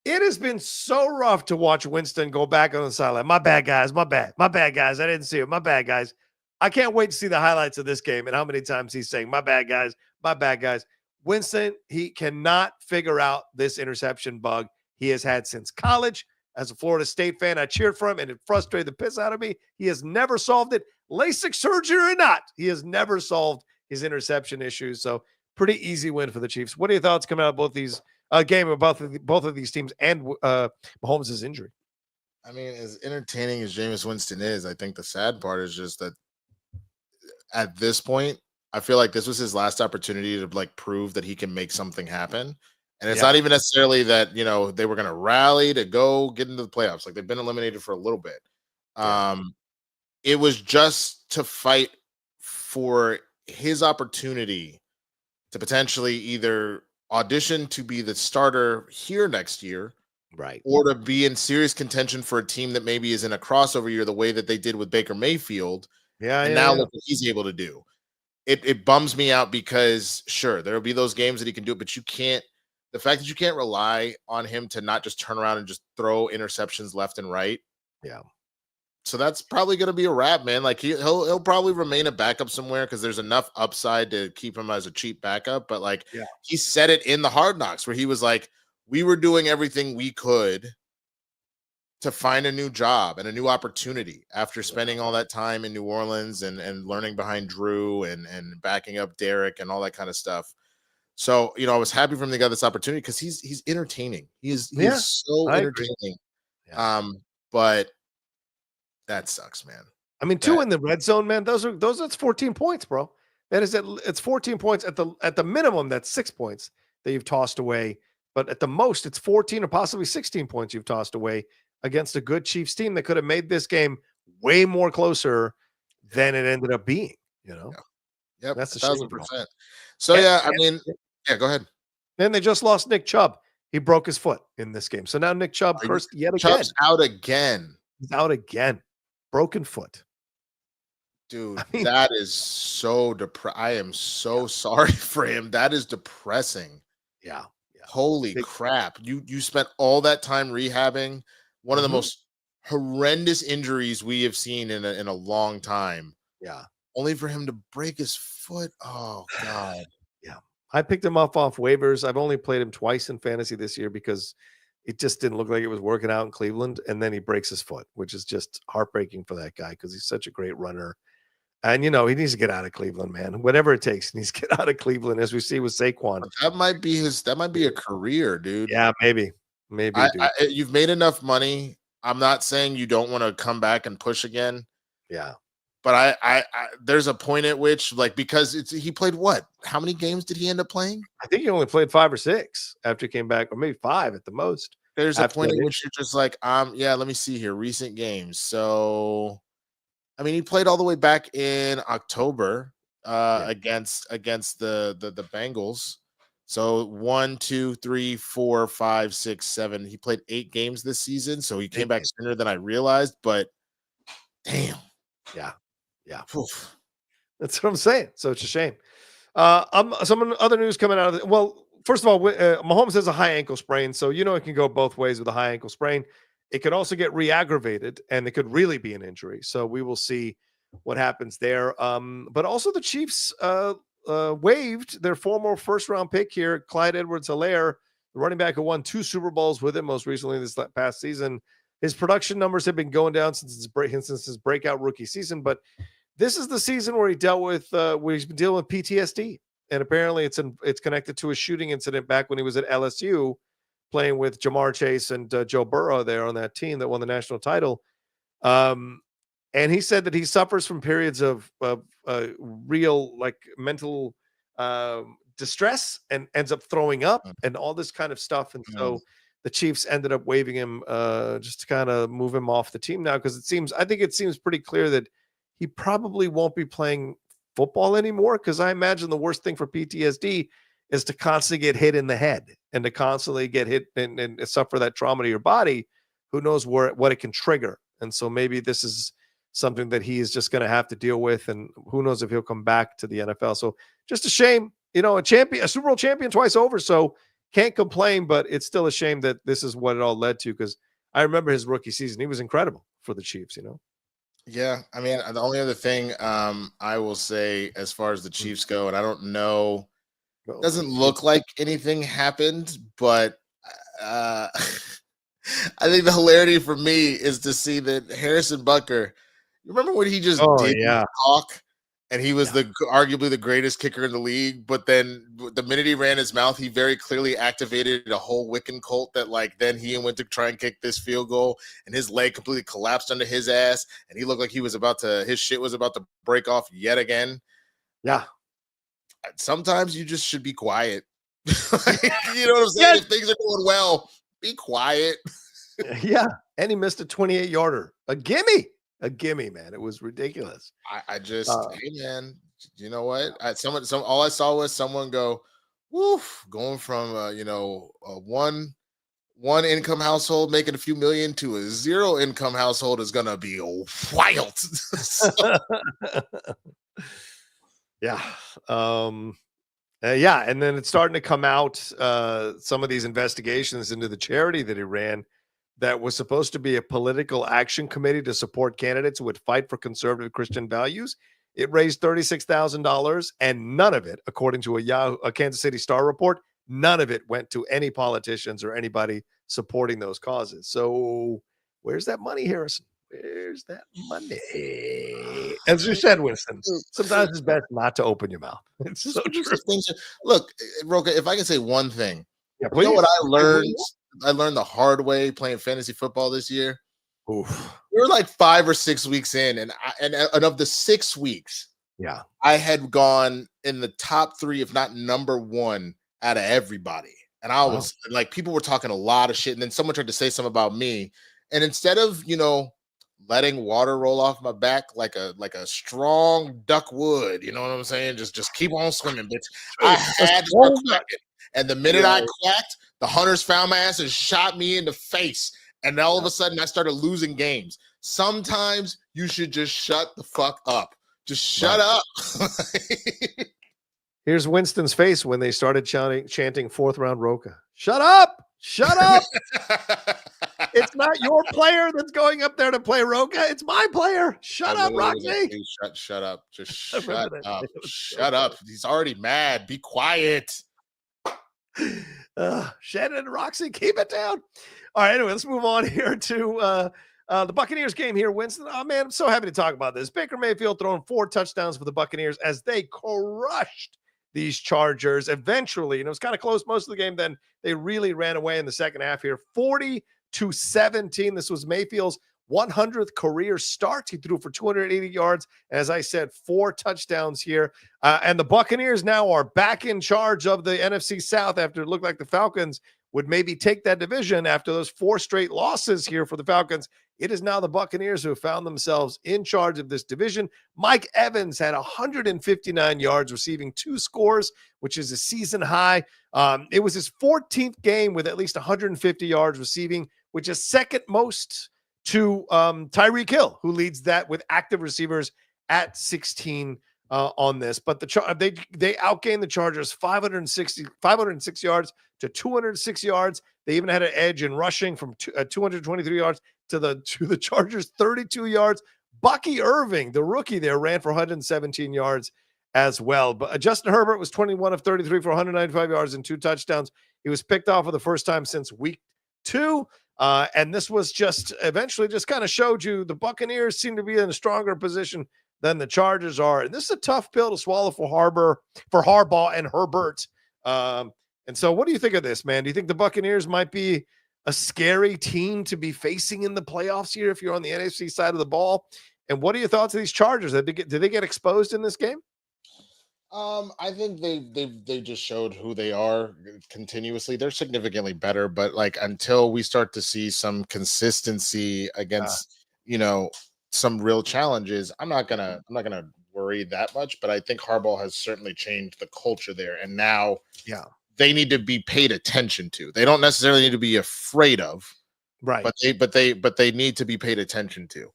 S1: It has been so rough to watch Winston go back on the sideline. My bad, guys. My bad. My bad, guys. I didn't see it. My bad, guys. I can't wait to see the highlights of this game and how many times he's saying, my bad, guys. My bad, guys. Winston, he cannot figure out this interception bug he has had since college. As a Florida State fan, I cheered for him, and it frustrated the piss out of me. He has never solved it. LASIK surgery or not, he has never solved his interception issues. So pretty easy win for the Chiefs. What are your thoughts coming out of both these game about both of these teams and Mahomes' injury?
S2: I mean, as entertaining as Jameis Winston is, I think the sad part is just that at this point, I feel like this was his last opportunity to like prove that he can make something happen. And it's not even necessarily that, they were going to rally to go get into the playoffs. Like they've been eliminated for a little bit. it was just to fight for his opportunity to potentially either audition to be the starter here next year,
S1: right,
S2: or to be in serious contention for a team that maybe is in a crossover year the way that they did with Baker Mayfield. And now look what he's able to do. It bums me out because sure, there'll be those games that he can do it, but you can't, the fact that you can't rely on him to not just turn around and just throw interceptions left and right.
S1: Yeah.
S2: So that's probably going to be a wrap, man. Like he'll probably remain a backup somewhere because there's enough upside to keep him as a cheap backup. But like he said it in the Hard Knocks where he was like, we were doing everything we could to find a new job and a new opportunity after spending all that time in New Orleans and learning behind Drew and backing up Derek and all that kind of stuff. So, I was happy for him to get this opportunity because he's entertaining. He's so entertaining. But that sucks, man.
S1: I mean, 2 in the red zone, man. That's 14 points, bro. That is it's 14 points at the minimum. That's 6 points that you've tossed away. But at the most, it's 14 or possibly 16 points you've tossed away against a good Chiefs team that could have made this game way more closer than it ended up being.
S2: Yep,
S1: that's
S2: 1,000%. So go ahead.
S1: Then they just lost Nick Chubb. He broke his foot in this game. So now Nick Chubb cursed yet again.
S2: Chubb's out again.
S1: He's out again. Broken foot.
S2: Dude, that is so I am so sorry for him. That is depressing.
S1: Yeah.
S2: Holy crap. You spent all that time rehabbing one of the most horrendous injuries we have seen in a long time.
S1: Yeah.
S2: Only for him to break his foot. Oh God.
S1: Yeah. I picked him up off waivers. I've only played him twice in fantasy this year because it just didn't look like it was working out in Cleveland. And then he breaks his foot, which is just heartbreaking for that guy because he's such a great runner. And, he needs to get out of Cleveland, man. Whatever it takes, he needs to get out of Cleveland, as we see with Saquon.
S2: That might be a career, dude.
S1: Yeah, maybe.
S2: You've made enough money. I'm not saying you don't want to come back and push again.
S1: Yeah.
S2: But I there's a point at which, like, because he played what? How many games did he end up playing?
S1: I think he only played 5 or 6 after he came back, or maybe 5 at the most.
S2: There's a point at which you're just like, let me see here. Recent games. So, I mean, he played all the way back in October against the Bengals. So 1, 2, 3, 4, 5, 6, 7. He played 8 games this season. So he came back sooner than I realized, but damn.
S1: Yeah.
S2: Oof.
S1: That's what I'm saying. So it's a shame. Some other news coming out of it. Well, first of all, Mahomes has a high ankle sprain. So, it can go both ways with a high ankle sprain. It could also get re-aggravated and it could really be an injury. So we will see what happens there. But also the Chiefs waived their former first-round pick here, Clyde Edwards-Helaire, the running back who won 2 Super Bowls with him most recently this past season. His production numbers have been going down since his breakout rookie season, but this is the season where he where he's been dealing with PTSD, and apparently it's connected to a shooting incident back when he was at LSU, playing with Jamar Chase and Joe Burrow there on that team that won the national title. And he said that he suffers from periods of real mental distress and ends up throwing up and all this kind of stuff. And so the Chiefs ended up waiving him just to kind of move him off the team now because I think it seems pretty clear that he probably won't be playing football anymore because I imagine the worst thing for PTSD is to constantly get hit in the head and to constantly get hit and suffer that trauma to your body. Who knows what it can trigger. And so maybe this is something that he is just going to have to deal with. And who knows if he'll come back to the NFL. So just a shame, a Super Bowl champion twice over. So can't complain, but it's still a shame that this is what it all led to. Cause I remember his rookie season. He was incredible for the Chiefs,
S2: Yeah. I mean, the only other thing I will say as far as the Chiefs go, and I don't know, it doesn't look like anything happened, but I think the hilarity for me is to see that Harrison Butker, you remember when he just didn't talk and he was arguably the greatest kicker in the league, but then the minute he ran his mouth, he very clearly activated a whole Wiccan cult that then he went to try and kick this field goal and his leg completely collapsed under his ass and he looked like his shit was about to break off yet again.
S1: Yeah.
S2: Sometimes you just should be quiet. You know what I'm saying? If things are going well, be quiet.
S1: Yeah. And he missed a 28-yarder. A gimme. a gimme, man. It was ridiculous.
S2: I just, hey man, you know what? All I saw was someone go, woof, going from one income household making a few million to a zero income household is gonna be wild.
S1: Yeah. Yeah, and then it's starting to come out, some of these investigations into the charity that he ran that was supposed to be a political action committee to support candidates who would fight for conservative Christian values. It raised $36,000, and none of it, according to a Kansas City Star report, none of it went to any politicians or anybody supporting those causes. So where's that money, Harrison? Where's that money? As you said, Winston, sometimes it's best not to open your mouth. It's so true.
S2: Look, Rocha, if I can say one thing,
S1: yeah,
S2: you know what I learned? I learned the hard way playing fantasy football this year.
S1: Oof.
S2: We were like 5 or 6 weeks in, and of the 6 weeks,
S1: yeah,
S2: I had gone in the top 3, if not number 1, out of everybody. And I was like, people were talking a lot of shit, and then someone tried to say something about me, and instead of letting water roll off my back like a strong duck would, you know what I'm saying? Just keep on swimming, bitch. I had to start quacking. And the minute I quacked, the hunters found my ass and shot me in the face. And all of a sudden I started losing games. Sometimes you should just shut the fuck up. Just shut up.
S1: Here's Winston's face when they started chanting 4th round Rocha. Shut up! Shut up! It's not your player that's going up there to play Rocha. It's my player. Shut up, Roxy.
S2: Shut up. Just shut up. Shut up. He's already mad. Be quiet.
S1: Shannon and Roxy, keep it down. All right, anyway, let's move on here to the Buccaneers game here, Winston. Oh, man, I'm so happy to talk about this. Baker Mayfield throwing 4 touchdowns for the Buccaneers as they crushed these Chargers. Eventually, and it was kind of close most of the game, then they really ran away in the second half here. 40-17. This was Mayfield's 100th career start. He threw for 280 yards. As I said, 4 touchdowns here. And the Buccaneers now are back in charge of the NFC South after it looked like the Falcons would maybe take that division after those 4 straight losses here for the Falcons. It is now the Buccaneers who have found themselves in charge of this division. Mike Evans had 159 yards, receiving 2 scores, which is a season high. It was his 14th game with at least 150 yards receiving, which is second most to Tyreek Hill, who leads that with active receivers at 16 on this. But they outgained the Chargers 506 yards to 206 yards. They even had an edge in rushing from 223 yards to the Chargers 32 yards. Bucky Irving, the rookie there, ran for 117 yards as well. But Justin Herbert was 21 of 33 for 195 yards and 2 touchdowns. He was picked off for the first time since week 2. And this was eventually kind of showed you the Buccaneers seem to be in a stronger position than the Chargers are. And this is a tough pill to swallow for Harbaugh and Herbert. And so what do you think of this, man? Do you think the Buccaneers might be a scary team to be facing in the playoffs here if you're on the NFC side of the ball? And what are your thoughts of these Chargers? Did they get exposed in this game?
S2: I think they just showed who they are continuously. They're significantly better, but like until we start to see some consistency against some real challenges, I'm not gonna worry that much. But I think Harbaugh has certainly changed the culture there, and now they need to be paid attention to. They don't necessarily need to be afraid of,
S1: right?
S2: But they need to be paid attention to.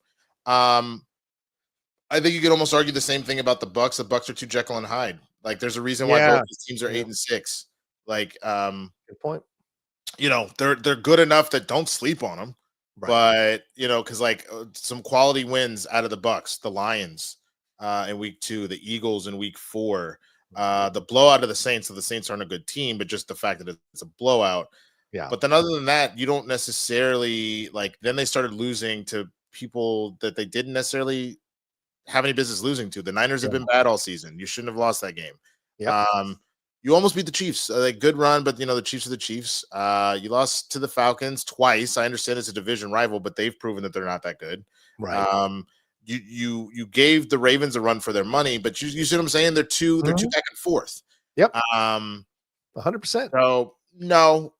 S2: I think you could almost argue the same thing about the Bucs. The Bucs are too Jekyll and Hyde. Like, there's a reason why both these teams are 8-6. Like,
S1: good point.
S2: They're good enough that don't sleep on them. Right. But because some quality wins out of the Bucs, the Lions in week 2, the Eagles in week 4, the blowout of the Saints. So the Saints aren't a good team, but just the fact that it's a blowout.
S1: Yeah.
S2: But then other than that, you don't necessarily then they started losing to people that they didn't necessarily have any business losing to. The Niners have been bad all season. You shouldn't have lost that game.
S1: Yep.
S2: You almost beat the Chiefs. Good run, but the Chiefs are the Chiefs. You lost to the Falcons twice. I understand it's a division rival, but they've proven that they're not that good.
S1: Right.
S2: You gave the Ravens a run for their money, but you see what I'm saying? They're too back and forth.
S1: Yep. 100%.
S2: So no,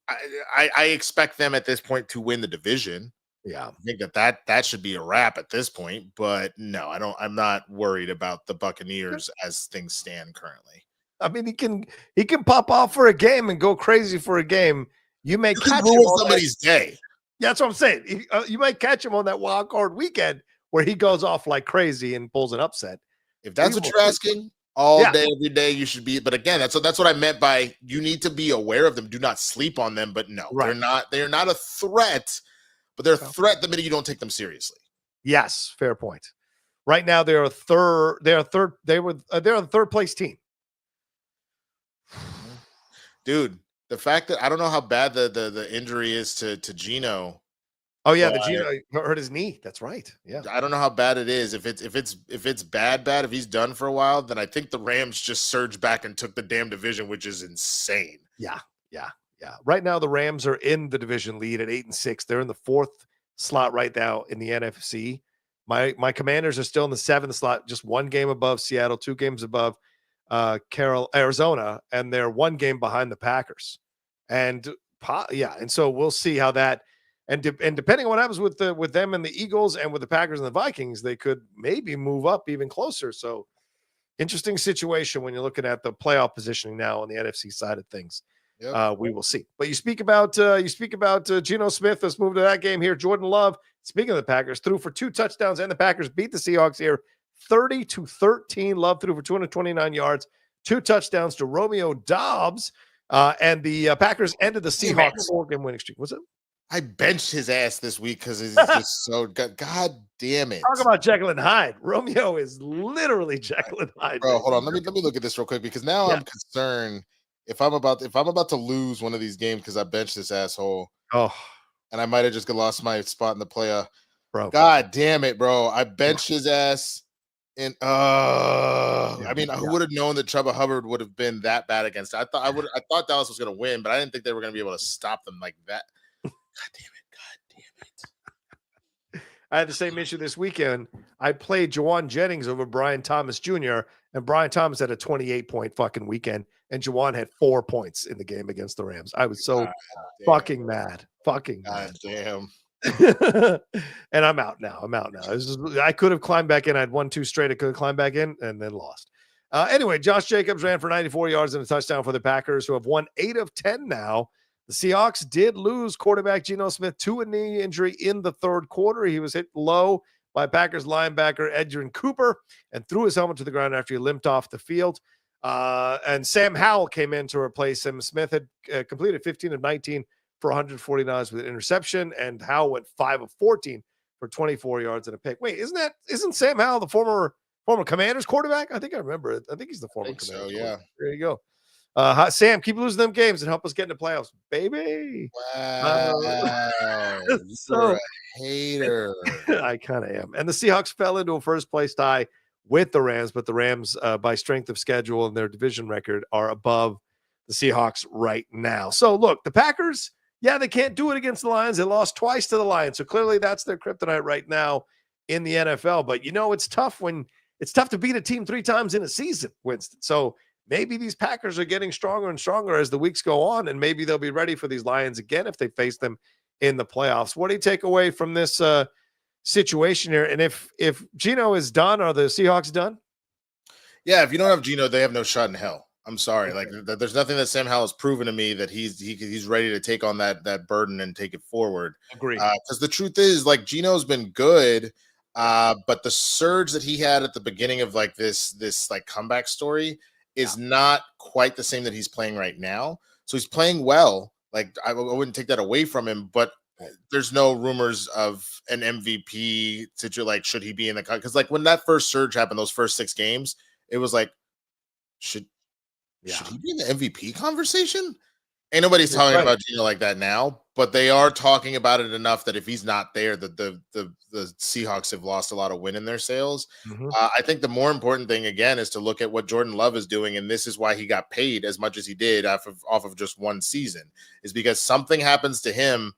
S2: I expect them at this point to win the division.
S1: Yeah.
S2: I think that should be a wrap at this point, but no, I'm not worried about the Buccaneers as things stand currently.
S1: I mean, he can pop off for a game and go crazy for a game. You may catch him
S2: ruin
S1: on
S2: somebody's day.
S1: Yeah, that's what I'm saying. You might catch him on that wild card weekend where he goes off like crazy and pulls an upset.
S2: If that's what you're asking, all day, every day, you should be. But again, that's what I meant by you need to be aware of them. Do not sleep on them. But no, they're not a threat. But they're a threat the minute you don't take them seriously.
S1: Yes, fair point. Right now, they're a third. They're the third place team.
S2: Dude, the fact that I don't know how bad the injury is to Geno.
S1: Oh yeah, the Geno hurt his knee. That's right. Yeah,
S2: I don't know how bad it is. If it's bad, if he's done for a while, then I think the Rams just surged back and took the damn division, which is insane.
S1: Yeah. Right now, the Rams are in the division lead at 8-6. They're in the 4th slot right now in the NFC. My Commanders are still in the 7th slot, just 1 game above Seattle, 2 games above Arizona, and they're 1 game behind the Packers. And so we'll see how that. And depending on what happens with them and the Eagles and with the Packers and the Vikings, they could maybe move up even closer. So interesting situation when you're looking at the playoff positioning now on the NFC side of things. Yep. We will see. But you speak about Geno Smith. Let's move to that game here. Jordan Love, speaking of the Packers, threw for 2 touchdowns, and the Packers beat the Seahawks here 30-13. Love threw for 229 yards, 2 touchdowns to Romeo Doubs, and the Packers ended the Seahawks 4-game winning streak. What's it?
S2: I benched his ass this week because he's just so good. God damn it!
S1: Talk about Jekyll and Hyde. Romeo is literally Jekyll and Hyde.
S2: Bro, hold on. Let me look at this real quick because now I'm concerned if I'm about to lose one of these games because I benched this asshole.
S1: Oh,
S2: and I might have just lost my spot in the playoff.
S1: Bro,
S2: God damn it, bro! I benched his ass, and I mean, who would have known that Chuba Hubbard would have been that bad against it? I thought Dallas was going to win, but I didn't think they were going to be able to stop them like that. God damn it.
S1: I had the same issue this weekend. I played Jawan Jennings over Brian Thomas Jr., and Brian Thomas had a 28-point fucking weekend, and Jawan had 4 points in the game against the Rams. I was so fucking mad. Fucking
S2: God damn.
S1: And I'm out now. I could have climbed back in. I'd won 2 straight. I could have climbed back in and then lost. Anyway, Josh Jacobs ran for 94 yards and a touchdown for the Packers, who have won 8 of 10 now. The Seahawks did lose quarterback Geno Smith to a knee injury in the 3rd quarter. He was hit low by Packers linebacker Edgerrin Cooper and threw his helmet to the ground after he limped off the field. And Sam Howell came in to replace him. Smith had completed 15 of 19 for 140 yards with an interception, and Howell went 5 of 14 for 24 yards and a pick. Wait, isn't Sam Howell the former Commanders quarterback? I think I remember it. I think he's the former Commanders.
S2: So, yeah.
S1: There you go. Sam, keep losing them games and help us get into playoffs, baby.
S2: Wow. You're a hater.
S1: I kind of am. And the Seahawks fell into a 1st place tie with the Rams, but the Rams, by strength of schedule and their division record, are above the Seahawks right now. So look, the Packers, they can't do it against the Lions. They lost twice to the Lions. So clearly that's their kryptonite right now in the NFL. But it's tough to beat a team 3 times in a season, Winston. So maybe these Packers are getting stronger and stronger as the weeks go on, and maybe they'll be ready for these Lions again if they face them in the playoffs. What do you take away from this situation here? And if Geno is done, are the Seahawks done?
S2: Yeah, if you don't have Geno, they have no shot in hell. I'm sorry. Like, there's nothing that Sam Howell has proven to me that he's ready to take on that burden and take it forward.
S1: Agreed.
S2: Because the truth is, like, Geno's been good, but the surge that he had at the beginning of like this like comeback story is not quite the same that he's playing right now. So he's playing well. Like, I wouldn't take that away from him, but there's no rumors of an MVP situation. Like, should he be in the – because, like, when that first surge happened, those first 6 games, it was like, should he be in the MVP conversation? Ain't nobody's talking about Geno like that now, but they are talking about it enough that if he's not there, the Seahawks have lost a lot of wind in their sails.
S1: Mm-hmm.
S2: I think the more important thing, again, is to look at what Jordan Love is doing, and this is why he got paid as much as he did off of just 1 season, is because something happens to him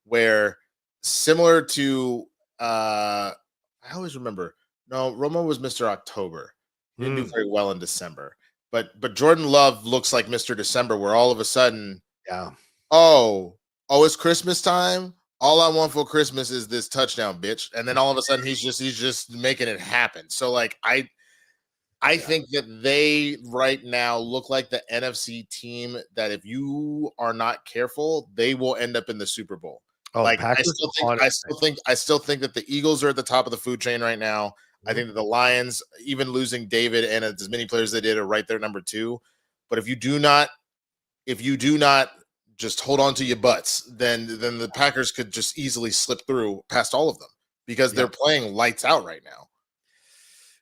S2: where, similar to I always remember, no, Romo was Mr. October. He didn't do very well in December. But Jordan Love looks like Mr. December, where all of a sudden, it's Christmas time. all I want for Christmas is this touchdown, bitch. And then all of a sudden he's just making it happen. So like I think that they right now look like the NFC team that if you are not careful, they will end up in the Super Bowl.
S1: Oh,
S2: like
S1: I
S2: still think that the Eagles are at the top of the food chain right now. Mm-hmm. I think that the Lions, even losing David and as many players they did, are right there number 2. But if you do not just hold on to your butts, then the Packers could just easily slip through past all of them because they're playing lights out right now.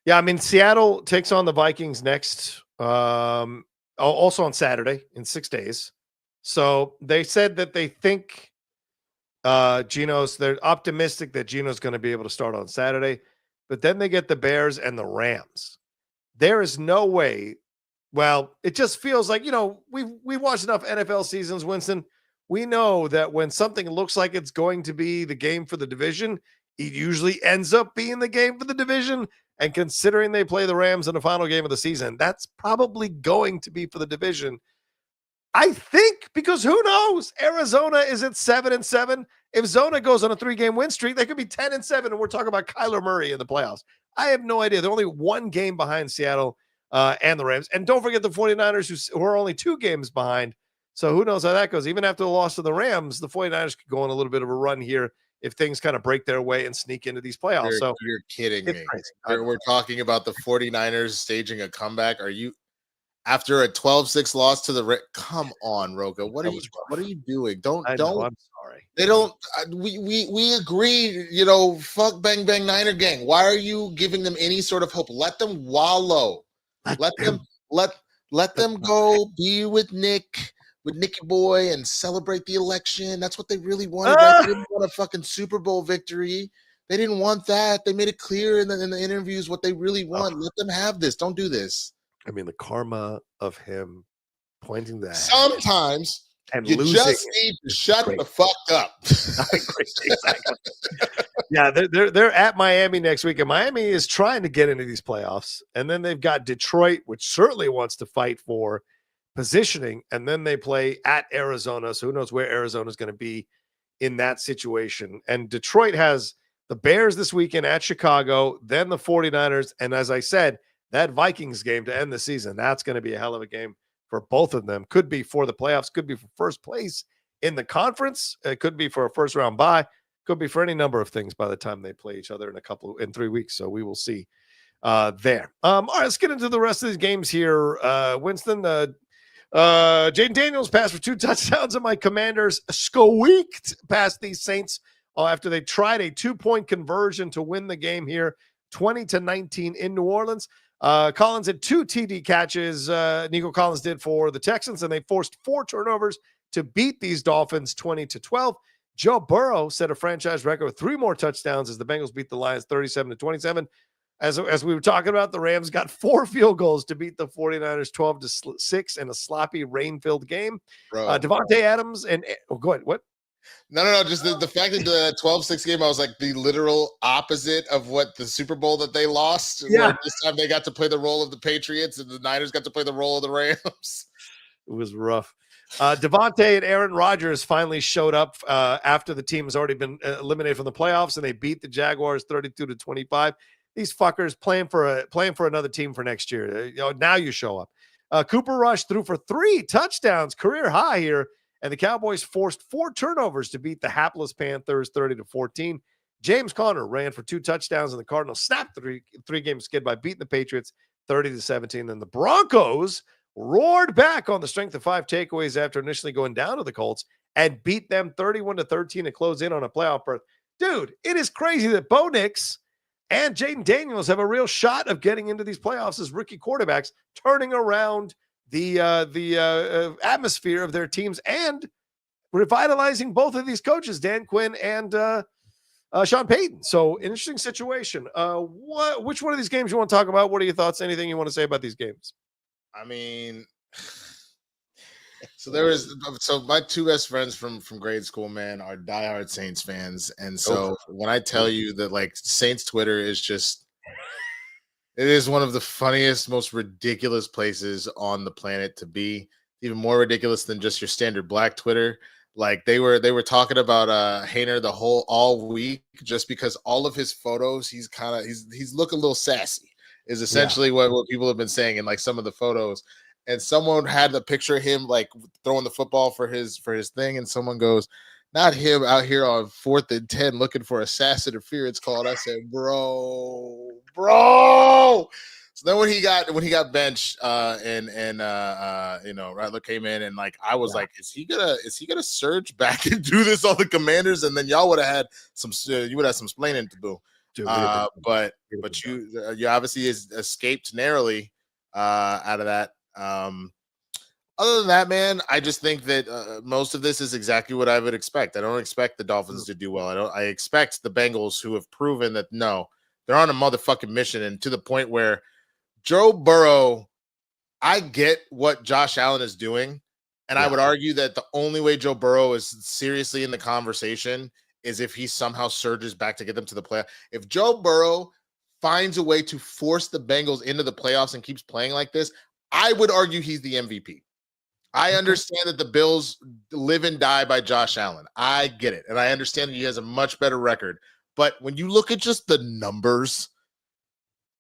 S1: Yeah, I mean, Seattle takes on the Vikings next, also on Saturday in 6 days. So they said that they think they're optimistic that Geno's going to be able to start on Saturday, but then they get the Bears and the Rams. There is no way. Well, it just feels like, we've watched enough NFL seasons, Winston. We know that when something looks like it's going to be the game for the division, it usually ends up being the game for the division. And considering they play the Rams in the final game of the season, that's probably going to be for the division. I think, because who knows? Arizona is at 7-7. If Zona goes on a 3-game win streak, they could be 10-7, and we're talking about Kyler Murray in the playoffs. I have no idea. They're only 1 game behind Seattle and the Rams. And don't forget the 49ers, who are only 2 games behind. So who knows how that goes? Even after the loss to the Rams, the 49ers could go on a little bit of a run here if things kind of break their way and sneak into these playoffs.
S2: You're kidding me. We're talking about the 49ers staging a comeback. Are you after a 12-6 loss to the come on, Rocha? What are you doing? Don't
S1: I'm sorry.
S2: They don't we agree, fuck bang bang Niner gang. Why are you giving them any sort of hope? Let them wallow. Let them go be with Nicky Boy and celebrate the election. That's what they really wanted. Right? They didn't want a fucking Super Bowl victory. They didn't want that. They made it clear in the interviews what they really want. Let them have this. Don't do this.
S1: I mean, the karma of him pointing that
S2: sometimes
S1: and
S2: you just need to shut the fuck up.
S1: I agree. Exactly. Yeah, they're at Miami next week, and Miami is trying to get into these playoffs. And then they've got Detroit, which certainly wants to fight for positioning, and then they play at Arizona. So who knows where Arizona is going to be in that situation. And Detroit has the Bears this weekend at Chicago, then the 49ers. And as I said, that Vikings game to end the season, that's going to be a hell of a game for both of them. Could be for the playoffs, could be for first place in the conference. It could be for a first round bye, could be for any number of things by the time they play each other in 3 weeks. So we will see there. All right, let's get into the rest of these games here. Winston, Jaden Daniels passed for 2 touchdowns, and my Commanders squeaked past these Saints after they tried a 2-point conversion to win the game here, 20-19 in New Orleans. Collins had 2 TD catches. Nico Collins did for the Texans, and they forced 4 turnovers to beat these Dolphins 20-12. Joe Burrow set a franchise record with 3 more touchdowns as the Bengals beat the Lions 37-27. As we were talking about, the Rams got 4 field goals to beat the 49ers 12-6 in a sloppy, rain-filled game. Devontae Adams and go ahead. What?
S2: No. Just the fact that the 12-6 game, I was like the literal opposite of what the Super Bowl that they lost.
S1: Yeah.
S2: Where this time they got to play the role of the Patriots and the Niners got to play the role of the Rams.
S1: It was rough. Devontae and Aaron Rodgers finally showed up after the team has already been eliminated from the playoffs, and they beat the Jaguars 32-25. These fuckers playing for another team for next year. Now you show up. Cooper Rush threw for 3 touchdowns, career high here, and the Cowboys forced 4 turnovers to beat the hapless Panthers 30-14. James Conner ran for 2 touchdowns, and the Cardinals snapped the 3-game skid by beating the Patriots 30-17. And the Broncos roared back on the strength of 5 takeaways after initially going down to the Colts and beat them 31-13 to close in on a playoff berth. Dude, it is crazy that Bo Nix and Jaden Daniels have a real shot of getting into these playoffs as rookie quarterbacks, turning around the atmosphere of their teams and revitalizing both of these coaches, Dan Quinn and Sean Payton. So interesting situation. Which one of these games you want to talk about? What are your thoughts? Anything you want to say about these games?
S2: I mean, so my 2 best friends from grade school, man, are diehard Saints fans. And so when I tell you that like Saints Twitter is just, it is one of the funniest, most ridiculous places on the planet to be. Even more ridiculous than just your standard black Twitter. Like they were talking about Haener the whole all week, just because all of his photos, he's looking a little sassy, is essentially what people have been saying in like some of the photos. And someone had the picture of him like throwing the football for his thing, and someone goes, "Not him out here on 4th and 10 looking for a sass interference call." And I said, bro. So then when he got benched, Rattler came in, and like I was like, is he gonna surge back and do this on the Commanders? And then y'all would have had some splaining to do. But you obviously escaped narrowly out of that. Other than that, man, I just think that most of this is exactly what I would expect. I don't expect the Dolphins to do well. I expect the Bengals, who have proven that no, they're on a motherfucking mission, and to the point where Joe Burrow, I get what Josh Allen is doing, and I would argue that the only way Joe Burrow is seriously in the conversation is if he somehow surges back to get them to the playoff. If Joe Burrow finds a way to force the Bengals into the playoffs and keeps playing like this, I would argue he's the MVP. I understand that the Bills live and die by Josh Allen. I get it, and I understand that he has a much better record. But when you look at just the numbers,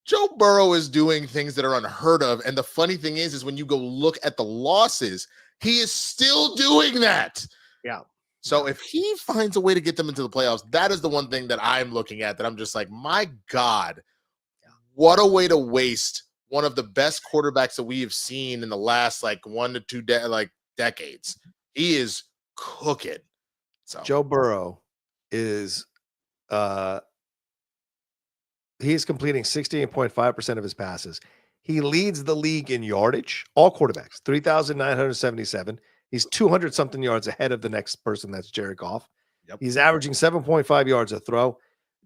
S2: Joe Burrow is doing things that are unheard of. And the funny thing is when you go look at the losses, he is still doing that.
S1: Yeah.
S2: So if he finds a way to get them into the playoffs, that is the one thing that I'm looking at, that I'm just like, my God, what a way to waste one of the best quarterbacks that we have seen in the last like 1 to 2 decades. He is cooking. So
S1: Joe Burrow is he is completing 68.5% of his passes. He leads the league in yardage, all quarterbacks, 3,977. He's 200-something yards ahead of the next person. That's Jared Goff.
S2: Yep.
S1: He's averaging 7.5 yards a throw,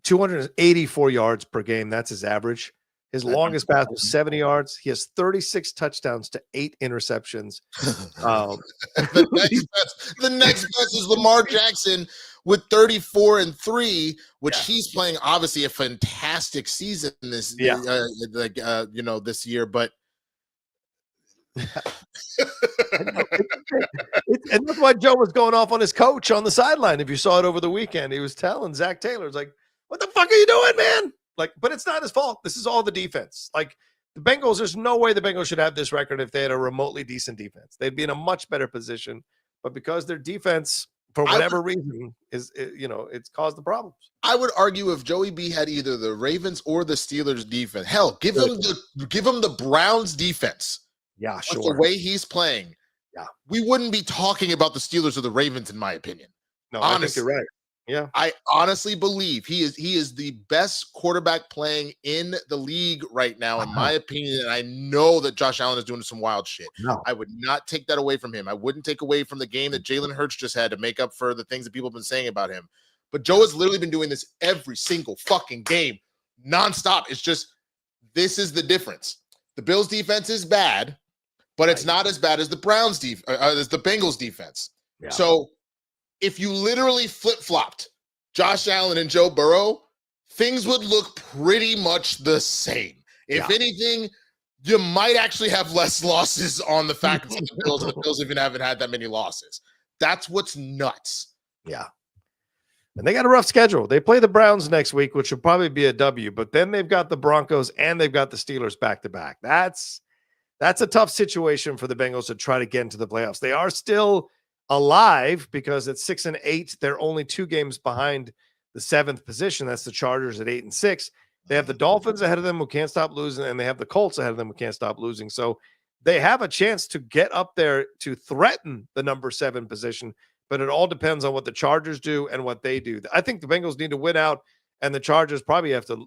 S1: 284 yards per game. That's his average. His longest pass was 70 yards. He has 36 touchdowns to 8 interceptions.
S2: The next best is Lamar Jackson with 34-3, which he's playing obviously a fantastic season this year. But
S1: and that's why Joe was going off on his coach on the sideline. If you saw it over the weekend, he was telling Zach Taylor, "It's like, what the fuck are you doing, man?" Like, but it's not his fault. This is all the defense. Like the Bengals, there's no way the Bengals should have this record if they had a remotely decent defense. They'd be in a much better position. But because their defense, for whatever reason, it's caused the problems.
S2: I would argue if Joey B had either the Ravens or the Steelers defense, hell, give him the Browns defense.
S1: Yeah, sure.
S2: The way he's playing, we wouldn't be talking about the Steelers or the Ravens, in my opinion.
S1: No, honestly, I think you're right. Yeah,
S2: I honestly believe he is the best quarterback playing in the league right now, in my opinion. And I know that Josh Allen is doing some wild shit.
S1: No.
S2: I would not take that away from him. I wouldn't take away from the game that Jalen Hurts just had to make up for the things that people have been saying about him. But Joe has literally been doing this every single fucking game, nonstop. It's just, this is the difference. The Bills defense is bad, but it's not as bad as the as the Bengals defense. Yeah. So if you literally flip-flopped Josh Allen and Joe Burrow, things would look pretty much the same. If anything, you might actually have less losses on the faculty of the Bills, and the Bills even haven't had that many losses. That's what's nuts.
S1: Yeah. And they got a rough schedule. They play the Browns next week, which will probably be a W, but then they've got the Broncos and they've got the Steelers back-to-back. That's a tough situation for the Bengals to try to get into the playoffs. They are still alive because at 6-8, they're only 2 games behind the 7th position. That's the Chargers at 8-6. They have the Dolphins ahead of them who can't stop losing, and they have the Colts ahead of them who can't stop losing. So they have a chance to get up there to threaten the number 7 position, but it all depends on what the Chargers do and what they do. I think the Bengals need to win out, and the Chargers probably have to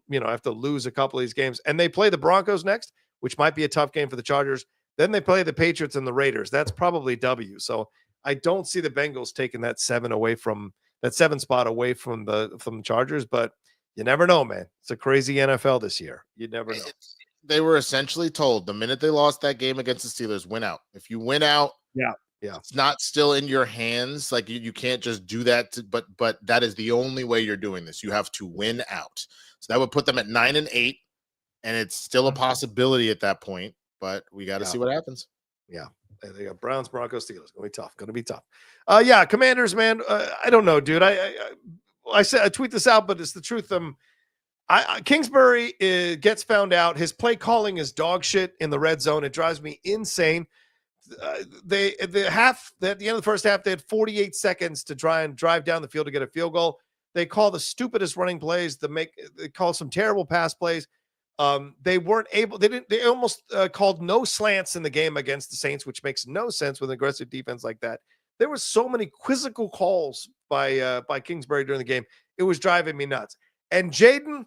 S1: lose a couple of these games. And they play the Broncos next, which might be a tough game for the Chargers. Then they play the Patriots and the Raiders. That's probably W. So I don't see the Bengals taking that 7 spot away from the Chargers, but you never know, man. It's a crazy NFL this year. You never know.
S2: They were essentially told the minute they lost that game against the Steelers, win out. If you win out, it's not still in your hands. Like you can't just do that. But that is the only way you're doing this. You have to win out. So that would put them at 9-8, and it's still a possibility at that point. But we got to see what happens.
S1: Yeah. They got Browns, Broncos, Steelers. Going to be tough. Yeah, Commanders, man. I don't know, dude. I said I tweet this out, but it's the truth. Kingsbury gets found out. His play calling is dog shit in the red zone. It drives me insane. At the end of the first half, they had 48 seconds to try and drive down the field to get a field goal. They call the stupidest running plays. They call some terrible pass plays. They weren't able. They almost called no slants in the game against the Saints, which makes no sense with an aggressive defense like that. There were so many quizzical calls by Kingsbury during the game. It was driving me nuts. And Jaden,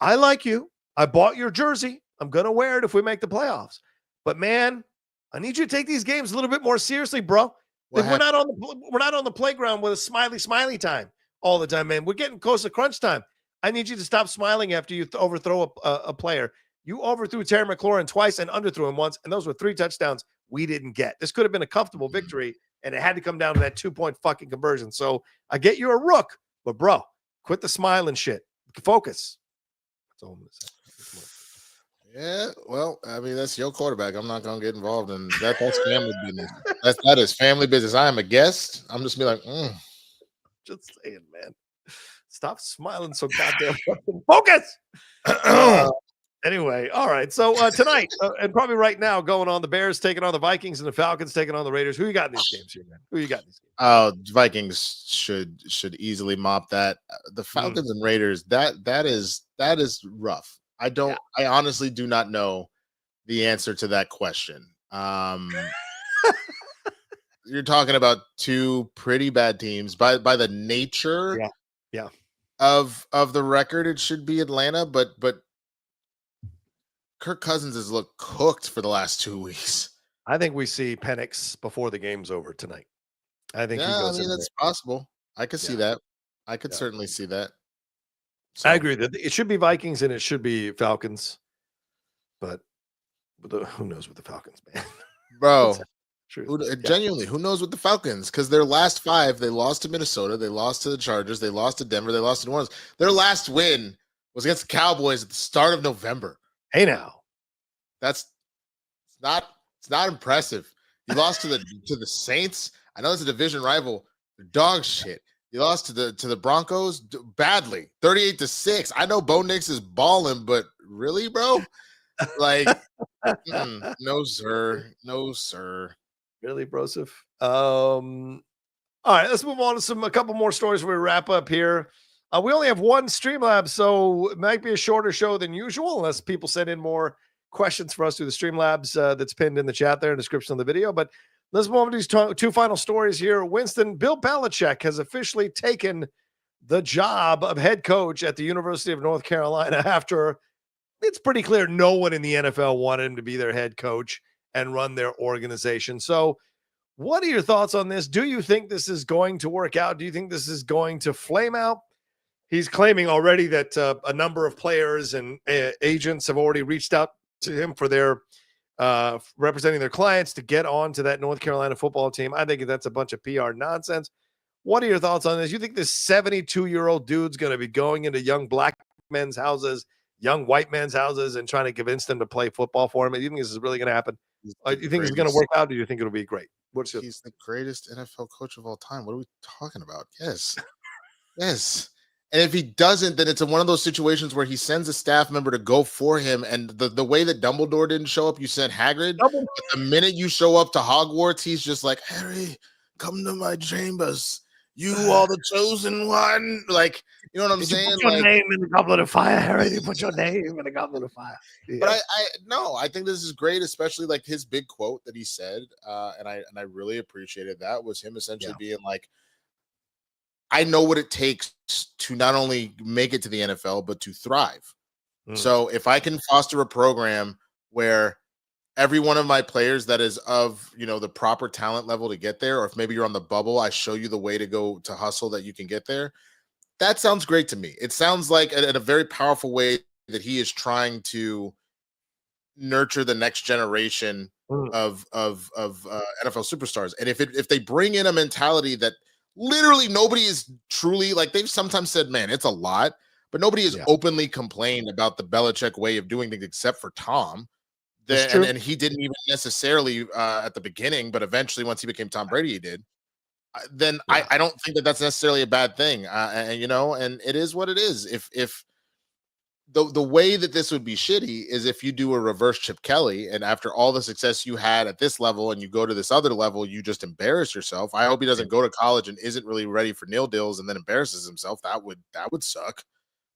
S1: I like you. I bought your jersey. I'm gonna wear it if we make the playoffs. But man, I need you to take these games a little bit more seriously, bro. We're not on the playground with a smiley time all the time, man. We're getting close to crunch time. I need you to stop smiling after you overthrow a player. You overthrew Terry McLaurin twice and underthrew him once, and those were 3 touchdowns we didn't get. This could have been a comfortable victory, and it had to come down to that 2-point fucking conversion. So I get you're a rook, but bro, quit the smiling shit. Focus. That's all I'm going to say.
S2: Yeah, well, I mean, that's your quarterback. I'm not gonna get involved in that. That's family business. That is family business. I am a guest. I'm just be like,
S1: just saying, man. Stop smiling so goddamn focus. Anyway, all right. So tonight, and probably right now, going on, the Bears taking on the Vikings and the Falcons taking on the Raiders. Who you got in these games here, man? Who you got in these games?
S2: Oh, Vikings should easily mop that. The Falcons and Raiders, that is rough. I honestly do not know the answer to that question. You're talking about 2 pretty bad teams by the nature of the record. It should be Atlanta, but Kirk Cousins has looked cooked for the last 2 weeks.
S1: I think we see Penix before the game's over tonight. I think he goes.
S2: I mean, that's possible. I could see that. I could certainly see that.
S1: So. I agree that it should be Vikings and it should be Falcons, but who knows with the Falcons, man?
S2: Bro, genuinely, who knows with the Falcons? Because their last 5, they lost to Minnesota, they lost to the Chargers, they lost to Denver, they lost to New Orleans. Their last win was against the Cowboys at the start of November.
S1: Hey, now
S2: it's not impressive. You lost to the Saints. I know it's a division rival. They're dog shit. You lost to the Broncos badly, 38-6. I know Bo Nix is balling, but really, bro? Like, no, sir. No, sir.
S1: Really, Broseph? All right, let's move on to a couple more stories before we wrap up here. We only have one Streamlabs, so it might be a shorter show than usual, unless people send in more questions for us through the Streamlabs that's pinned in the chat there in the description of the video. But let's move on to these 2 final stories here. Winston, Bill Belichick has officially taken the job of head coach at the University of North Carolina after it's pretty clear no one in the NFL wanted him to be their head coach and run their organization. So what are your thoughts on this? Do you think this is going to work out? Do you think this is going to flame out? He's claiming already that a number of players and agents have already reached out to him for their representing their clients to get on to that North Carolina football team. I think that's a bunch of PR nonsense. What are your thoughts on this? You think this 72-year-old dude's going to be going into young black men's houses, young white men's houses, and trying to convince them to play football for him? Do you think this is really going to happen? Do you think it's going to work out? Or do you think it'll be great?
S2: He's the greatest NFL coach of all time. What are we talking about? Yes. Yes. And if he doesn't, then it's one of those situations where he sends a staff member to go for him. And the way that Dumbledore didn't show up, you sent Hagrid. But the minute you show up to Hogwarts, he's just like, Harry, come to my chambers. You are the chosen one. Like, you know what I'm saying?
S1: Put your name in the goblet of fire, Harry. You put your name in the goblet of fire. Yeah.
S2: But I think this is great, especially like his big quote that he said, and I really appreciated that, was him essentially being like, I know what it takes to not only make it to the NFL, but to thrive. So if I can foster a program where every one of my players that is of, the proper talent level to get there, or if maybe you're on the bubble, I show you the way to go to hustle that you can get there. That sounds great to me. It sounds like a very powerful way that he is trying to nurture the next generation of NFL superstars. And if they bring in a mentality that literally nobody is truly, like, they've sometimes said, man, it's a lot, but nobody has openly complained about the Belichick way of doing things except for Tom. And he didn't even necessarily at the beginning, but eventually once he became Tom Brady, he did. Then I don't think that that's necessarily a bad thing. And and it is what it is. If the way that this would be shitty is if you do a reverse Chip Kelly, and after all the success you had at this level and you go to this other level, you just embarrass yourself. I hope he doesn't go to college and isn't really ready for nil deals and then embarrasses himself. That would suck.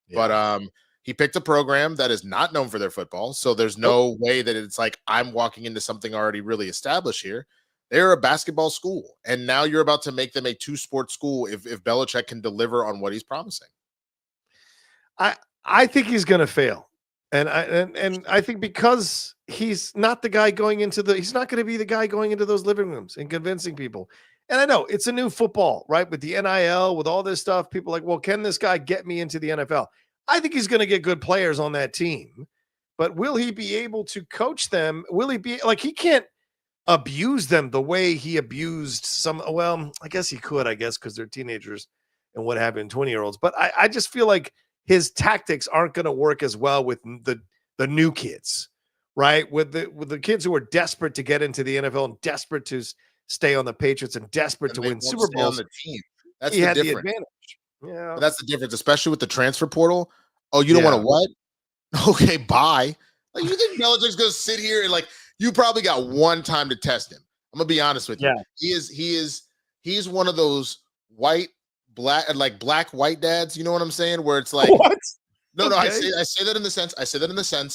S2: Yeah. But he picked a program that is not known for their football, so there's no way that it's like I'm walking into something already really established here. They're a basketball school, and now you're about to make them a two-sport school if Belichick can deliver on what he's promising.
S1: I think he's going to fail, and I think because he's not the guy he's not going to be the guy going into those living rooms and convincing people. And I know it's a new football, right? With the NIL, with all this stuff, people are like, well, can this guy get me into the NFL? I think he's going to get good players on that team, but will he be able to coach them? Will he be like, he can't abuse them the way he abused some. Well, I guess he could, because they're teenagers and what happened, 20-year-olds. But I just feel like his tactics aren't going to work as well with the new kids, right? With the kids who are desperate to get into the NFL and desperate to stay on the Patriots and desperate to win Super Bowls.
S2: On the team. That's the difference.
S1: The advantage. Yeah,
S2: but that's the difference, especially with the transfer portal. Oh, you don't want to what? Okay, bye. Like, you think Belichick's going to sit here and you probably got one time to test him. I'm gonna be honest with you. He's one of those white white dads. You know what I'm saying? Where it's like, what? No, okay. I say that in the sense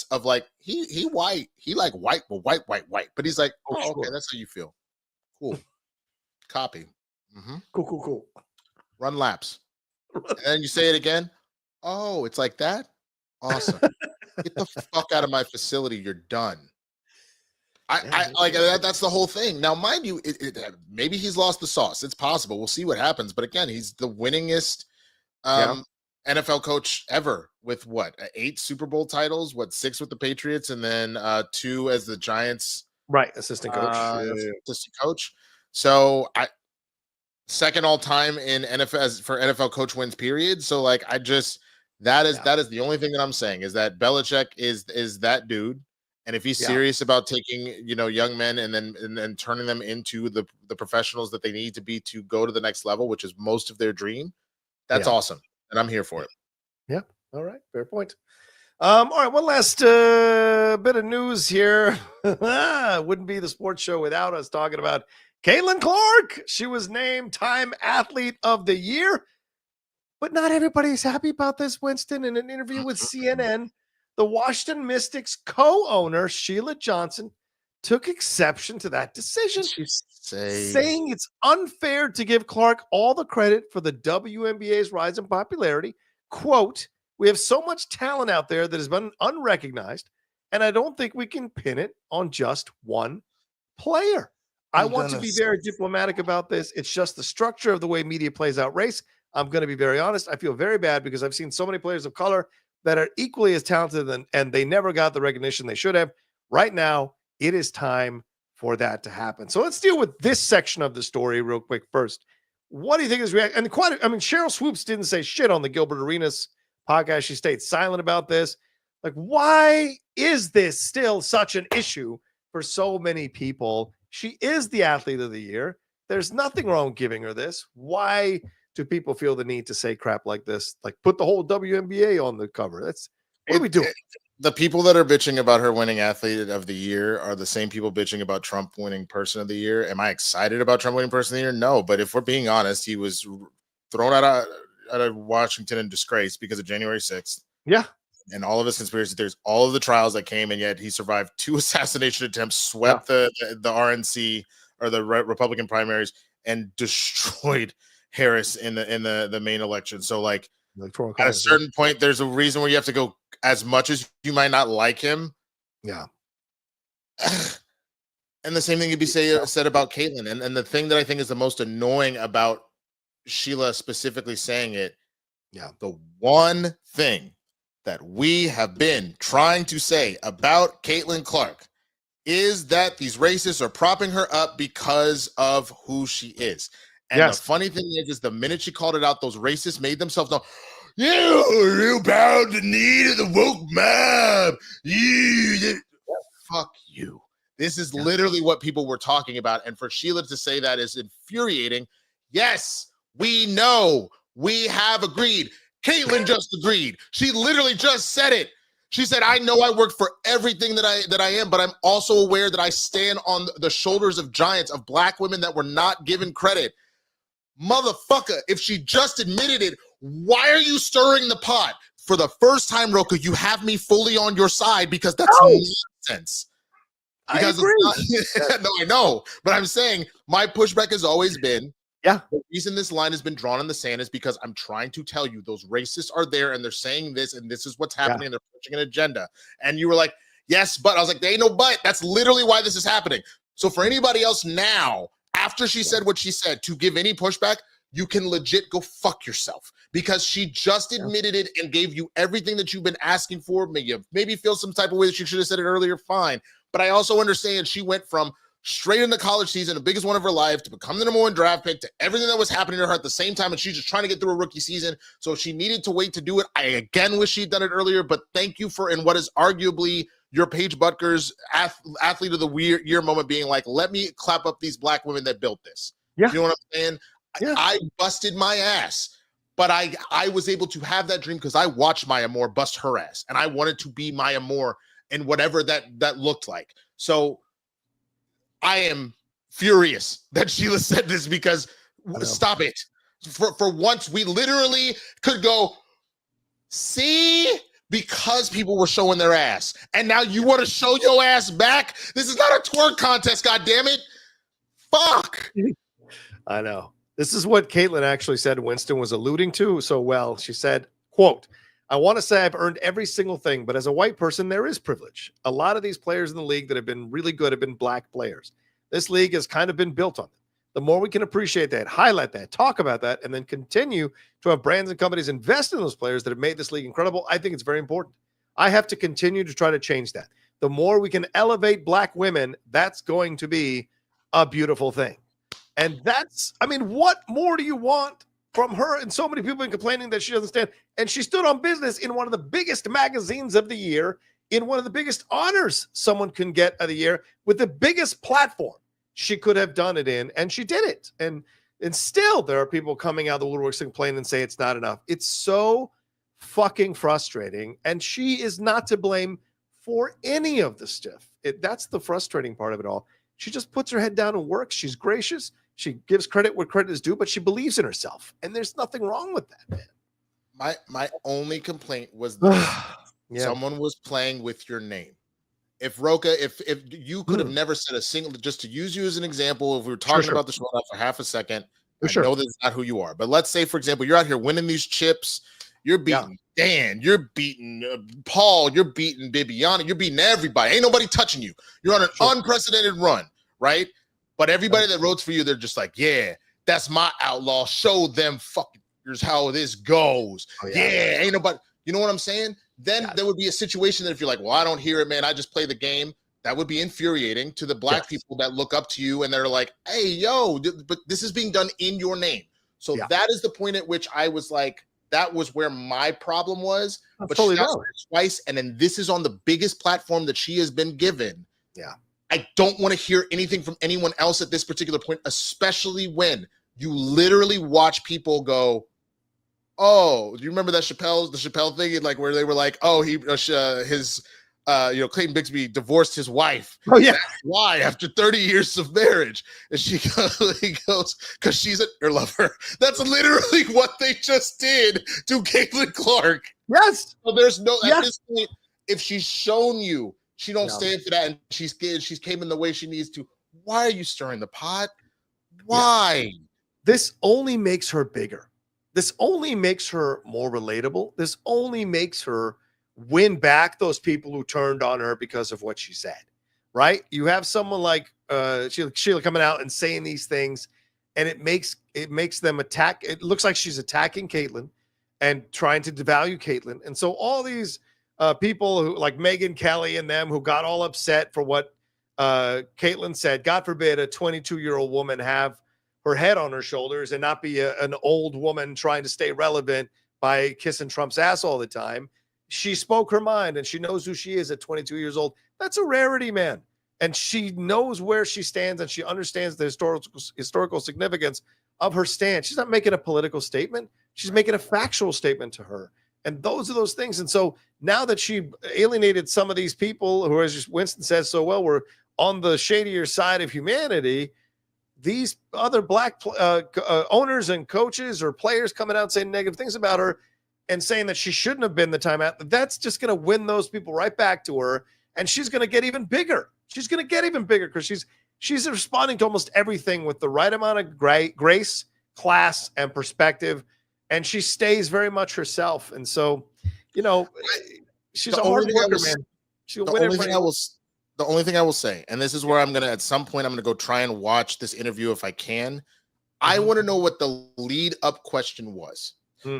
S2: of he white. He like white, but white. But he's like, okay, that's how you feel. Cool. Copy. Mm-hmm.
S1: Cool.
S2: Run laps. And then you say it again. Oh, it's like that? Awesome. Get the fuck out of my facility. You're done. I like that. That's the whole thing. Now, mind you, maybe he's lost the sauce. It's possible. We'll see what happens. But again, he's the winningest NFL coach ever with 8 Super Bowl titles, 6 with the Patriots, and then 2 as the Giants.
S1: Right. Assistant coach.
S2: Assistant coach. So second all time in NFL for NFL coach wins period. So that is the only thing that I'm saying is that Belichick is that dude. And if he's serious about taking, young men and then turning them into the professionals that they need to be to go to the next level, which is most of their dream, that's awesome. And I'm here for it.
S1: Yeah. All right. Fair point. All right. One last bit of news here. Wouldn't be the sports show without us talking about Caitlin Clark. She was named Time Athlete of the Year. But not everybody's happy about this, Winston. In an interview with CNN, the Washington Mystics co-owner, Sheila Johnson, took exception to that decision, saying it's unfair to give Clark all the credit for the WNBA's rise in popularity. Quote, we have so much talent out there that has been unrecognized, and I don't think we can pin it on just one player. I want to be very diplomatic about this. It's just the structure of the way media plays out race. I'm going to be very honest. I feel very bad because I've seen so many players of color that are equally as talented and they never got the recognition they should have. Right now, it is time for that to happen. So let's deal with this section of the story real quick first. What do you think is reaction? And Cheryl Swoops didn't say shit on the Gilbert Arenas podcast. She stayed silent about this. Why is this still such an issue for so many people? She is the athlete of the year. There's nothing wrong with giving her this. Why do people feel the need to say crap like this? Put the whole WNBA on the cover. What are we doing?
S2: The people that are bitching about her winning athlete of the year are the same people bitching about Trump winning person of the year. Am I excited about Trump winning person of the year? No, but if we're being honest, he was thrown out of Washington in disgrace because of January 6th.
S1: Yeah.
S2: And all of his conspiracy theories, all of the trials that came, and yet he survived 2 assassination attempts, swept the RNC or the Republican primaries, and destroyed Harris in the main election. So at a certain point, there's a reason where you have to go, as much as you might not like him.
S1: Yeah.
S2: And the same thing could be said about Caitlin. And the thing that I think is the most annoying about Sheila specifically saying it, the one thing that we have been trying to say about Caitlin Clark is that these racists are propping her up because of who she is. And the funny thing is the minute she called it out, those racists made themselves know, you bow the knee to the woke mob. fuck you. This is literally what people were talking about. And for Sheila to say that is infuriating. Yes, we know. We have agreed. Caitlin just agreed. She literally just said it. She said, I know I work for everything that I am, but I'm also aware that I stand on the shoulders of giants, of black women that were not given credit. Motherfucker, if she just admitted it, why are you stirring the pot? For the first time, Rocha, you have me fully on your side because that's nonsense. Because
S1: I agree.
S2: It's not, no, I know, but I'm saying my pushback has always been, the reason this line has been drawn in the sand is because I'm trying to tell you those racists are there and they're saying this and this is what's happening and they're pushing an agenda. And you were like, yes, but I was like, there ain't no but. That's literally why this is happening. So for anybody else now, after she said what she said, to give any pushback, you can legit go fuck yourself because she just admitted it and gave you everything that you've been asking for. Maybe feel some type of way that she should have said it earlier, fine. But I also understand she went from straight into college season, the biggest one of her life, to become the #1 draft pick, to everything that was happening to her at the same time, and she's just trying to get through a rookie season. So if she needed to wait to do it, I again wish she'd done it earlier, but thank you for, in what is arguably your Paige Bucker's athlete of the year moment, being like, let me clap up these black women that built this. You know what I'm saying? I busted my ass, but I was able to have that dream because I watched Maya Moore bust her ass, and I wanted to be Maya Moore and whatever that looked like. So I am furious that Sheila said this because stop it. For once, we literally could go, see, because people were showing their ass. And now you want to show your ass back? This is not a twerk contest, goddammit. Fuck.
S1: I know. This is what Caitlin actually said Winston was alluding to so well. She said, quote, I want to say I've earned every single thing, but as a white person, there is privilege. A lot of these players in the league that have been really good have been black players. This league has kind of been built on them. The more we can appreciate that, highlight that, talk about that, and then continue to have brands and companies invest in those players that have made this league incredible, I think it's very important. I have to continue to try to change that. The more we can elevate black women, that's going to be a beautiful thing. And that's, I mean, what more do you want from her? And so many people have been complaining that she doesn't stand. And she stood on business in one of the biggest magazines of the year, in one of the biggest honors someone can get of the year, with the biggest platform she could have done it in. And she did it. And still there are people coming out of the woodworks and complaining and say it's not enough. It's so fucking frustrating. And she is not to blame for any of the stuff. That's the frustrating part of it all. She just puts her head down and works. She's gracious. She gives credit where credit is due, but she believes in herself. And there's nothing wrong with that, man.
S2: My only complaint was that someone was playing with your name. If Rocha, if you could have never said a single, just to use you as an example, if we were talking about the show for half a second, I know that's not who you are. But let's say, for example, you're out here winning these chips. You're beating Dan. You're beating Paul. You're beating Bibiana. You're beating everybody. Ain't nobody touching you. You're on an unprecedented run, right? But everybody that votes for you, they're just like, yeah, that's my outlaw. Show them fuckers how this goes. Ain't nobody. You know what I'm saying? Then there would be a situation that if you're like, well, I don't hear it, man. I just play the game. That would be infuriating to the black people that look up to you and they're like, hey, yo, but this is being done in your name. So that is the point at which I was like, that was where my problem was. But she got twice, and then this is on the biggest platform that she has been given.
S1: Yeah.
S2: I don't want to hear anything from anyone else at this particular point, especially when you literally watch people go, oh, do you remember the Chappelle thing? Like where they were like, oh, Clayton Bigsby divorced his wife.
S1: Oh, yeah.
S2: That's why after 30 years of marriage? And he goes, because she's a lover. That's literally what they just did to Caitlin Clark.
S1: Yes.
S2: So there's no, at this point, if she's shown you, she don't stand for that, and she's came in the way she needs to. Why are you stirring the pot? Why?
S1: This only makes her bigger. This only makes her more relatable. This only makes her win back those people who turned on her because of what she said, right? You have someone like Sheila coming out and saying these things, and it makes them attack. It looks like she's attacking Caitlin and trying to devalue Caitlin. And so all these people who like Megyn Kelly and them who got all upset for what Caitlin said, God forbid a 22-year-old woman have her head on her shoulders and not be an old woman trying to stay relevant by kissing Trump's ass all the time. she spoke her mind and she knows who she is at 22 years old. That's a rarity, man. And she knows where she stands and she understands the historical significance of her stand. She's not making a political statement. She's making a factual statement to her. And those are those things. And so now that she alienated some of these people who, as Winston says so well, were on the shadier side of humanity, these other black owners and coaches or players coming out saying negative things about her and saying that she shouldn't have been the timeout, that's just going to win those people right back to her. And she's going to get even bigger. She's going to get even bigger because she's responding to almost everything with the right amount of grace, class, and perspective. And she stays very much herself. And so, she's a hard worker, man.
S2: The only thing I will say, and this is where I'm going to, at some point, I'm going to go try and watch this interview if I can. I want to know what the lead up question was.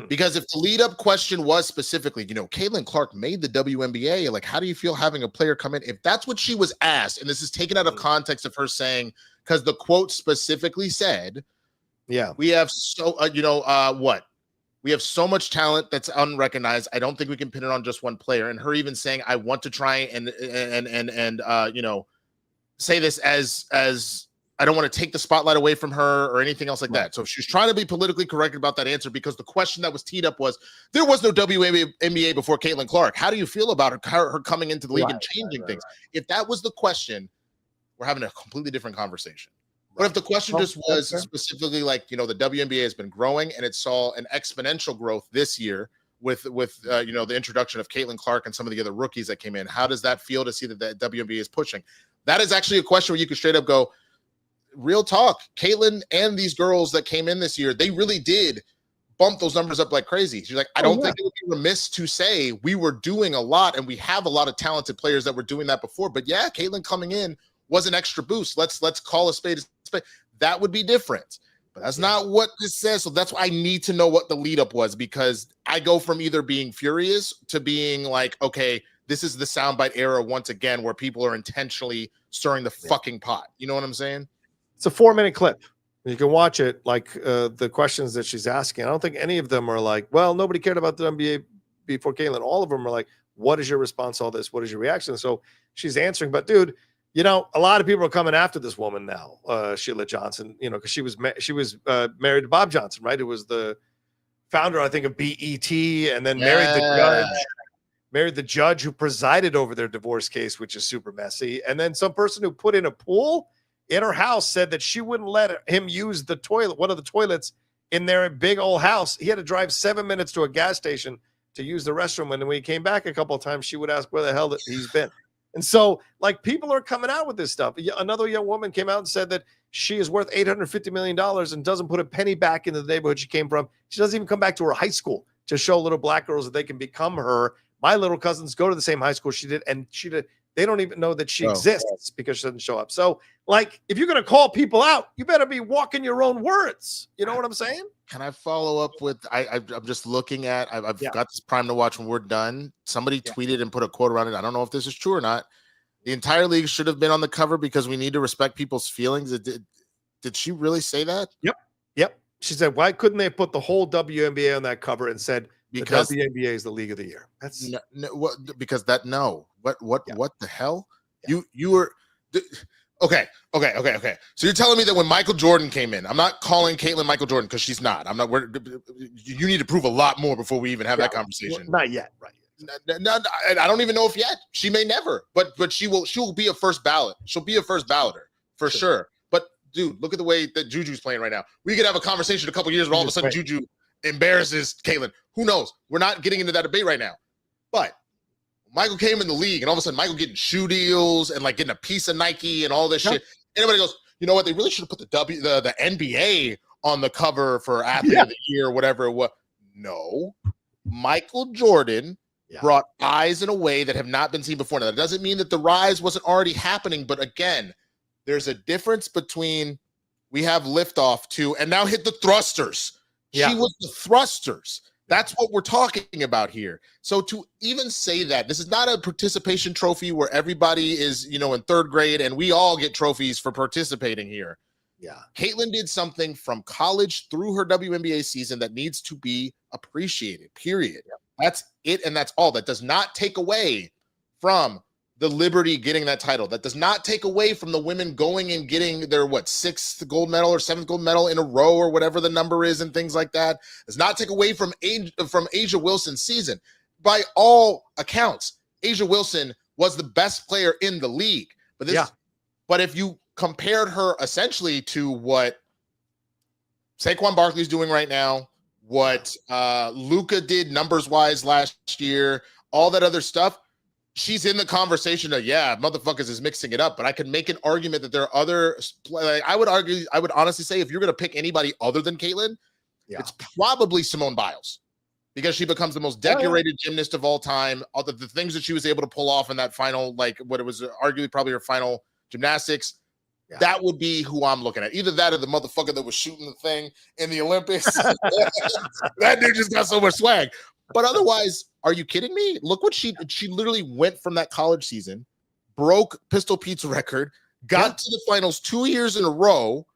S2: Because if the lead up question was specifically, Caitlin Clark made the WNBA, like, how do you feel having a player come in? If that's what she was asked, and this is taken out of context of her saying, because the quote specifically said, we have we have so much talent that's unrecognized. I don't think we can pin it on just one player. And her even saying, I want to try and say this as I don't want to take the spotlight away from her or anything else like that. So she's trying to be politically correct about that answer because the question that was teed up was, there was no WNBA before Caitlin Clark. How do you feel about her coming into the league and changing things? If that was the question, we're having a completely different conversation. But if the question just was specifically like, the WNBA has been growing and it saw an exponential growth this year with the introduction of Caitlin Clark and some of the other rookies that came in, how does that feel to see that the WNBA is pushing? That is actually a question where you could straight up go, real talk, Caitlin and these girls that came in this year, they really did bump those numbers up like crazy. She's like, I don't think it would be remiss to say we were doing a lot and we have a lot of talented players that were doing that before. But yeah, Caitlin coming in was an extra boost. Let's call a spade a spade. That would be different. But that's not what this says. So that's why I need to know what the lead up was, because I go from either being furious to being like, okay, this is the soundbite era once again where people are intentionally stirring the fucking pot. You know what I'm saying?
S1: It's a 4-minute clip. You can watch it, like the questions that she's asking. I don't think any of them are like, well, nobody cared about the NBA before Caitlin. All of them are like, what is your response to all this? What is your reaction? So she's answering. But, dude, a lot of people are coming after this woman now, Sheila Johnson, because she was married to Bob Johnson, right? Who was the founder, I think, of BET, and then married the judge who presided over their divorce case, which is super messy. And then some person who put in a pool in her house said that she wouldn't let him use the toilet, one of the toilets in their big old house. He had to drive 7 minutes to a gas station to use the restroom. And when he came back a couple of times, she would ask where the hell he's been. And so, like, people are coming out with this stuff. Another young woman came out and said that she is worth $850 million and doesn't put a penny back into the neighborhood she came from. She doesn't even come back to her high school to show little black girls that they can become her. My little cousins go to the same high school she did, and they don't even know that she exists because she doesn't show up. So, like, if you're going to call people out, you better be walking your own words. You know what I'm saying?
S2: Can I follow up with, I'm just looking at, I've got this Prime to watch when we're done. Somebody tweeted and put a quote around it. I don't know if this is true or not. The entire league should have been on the cover because we need to respect people's feelings. Did she really say that?
S1: Yep. She said, why couldn't they put the whole WNBA on that cover and said, because the WNBA is the league of the year? That's
S2: because that, what the hell? Yeah. You were okay. So you're telling me that when Michael Jordan came in, I'm not calling Caitlin Michael Jordan because she's not. I'm not. You need to prove a lot more before we even have that conversation.
S1: Not yet, right?
S2: No, I don't even know if yet. She may never, but she will be a first ballot. She'll be a first balloter for sure. But dude, look at the way that Juju's playing right now. We could have a conversation a couple years where all of a sudden Juju embarrasses Caitlin. Who knows? We're not getting into that debate right now. But Michael came in the league, and all of a sudden Michael getting shoe deals and like getting a piece of Nike and all this shit. Anybody goes, you know what? They really should have put the NBA on the cover for Athlete of the Year or whatever it was. No, Michael Jordan brought eyes in a way that have not been seen before. Now, that doesn't mean that the rise wasn't already happening, but again, there's a difference between we have liftoff to and now hit the thrusters. She was the thrusters. That's what we're talking about here. So to even say that, this is not a participation trophy where everybody is, in third grade and we all get trophies for participating here. Yeah. Caitlin did something from college through her WNBA season that needs to be appreciated, period. That's it, and that's all. That does not take away from the Liberty getting that title. That does not take away from the women going and getting their, sixth gold medal or seventh gold medal in a row or whatever the number is and things like that. Does not take away from A'ja Wilson's season. By all accounts, A'ja Wilson was the best player in the league. But if you compared her essentially to what Saquon Barkley's doing right now, what Luka did numbers-wise last year, all that other stuff, she's in the conversation of, motherfuckers is mixing it up. But I could make an argument that there are other, I would honestly say if you're going to pick anybody other than Caitlin, it's probably Simone Biles, because she becomes the most decorated gymnast of all time. All the things that she was able to pull off in that final, what it was arguably probably her final gymnastics, that would be who I'm looking at. Either that or the motherfucker that was shooting the thing in the Olympics. That dude just got so much swag. But otherwise, are you kidding me? Look what she literally went from that college season, broke Pistol Pete's record, got to the finals 2 years in a row.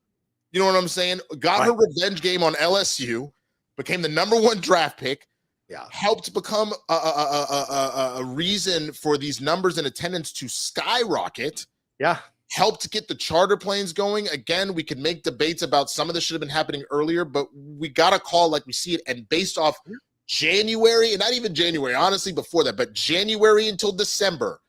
S2: You know what I'm saying? Got her revenge game on LSU, became the #1 draft pick, helped become a reason for these numbers and attendance to skyrocket. Helped get the charter planes going. Again, we could make debates about some of this should have been happening earlier, but we got a call like we see it. And based off January, and not even January, honestly, before that, but January until December,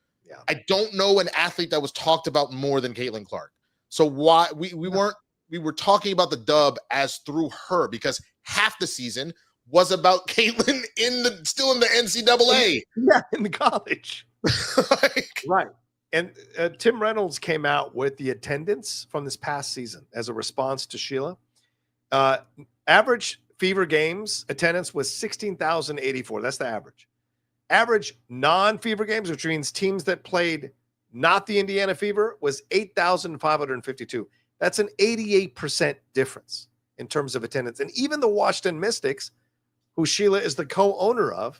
S2: I don't know an athlete that was talked about more than Caitlin Clark. So why we were talking about the dub as through her, because half the season was about Caitlin still in the NCAA.
S1: In the college. Right. And Tim Reynolds came out with the attendance from this past season as a response to Sheila. Average Fever games attendance was 16,084. That's the average. Average non-Fever games, which means teams that played not the Indiana Fever, was 8,552. That's an 88% difference in terms of attendance. And even the Washington Mystics, who Sheila is the co-owner of,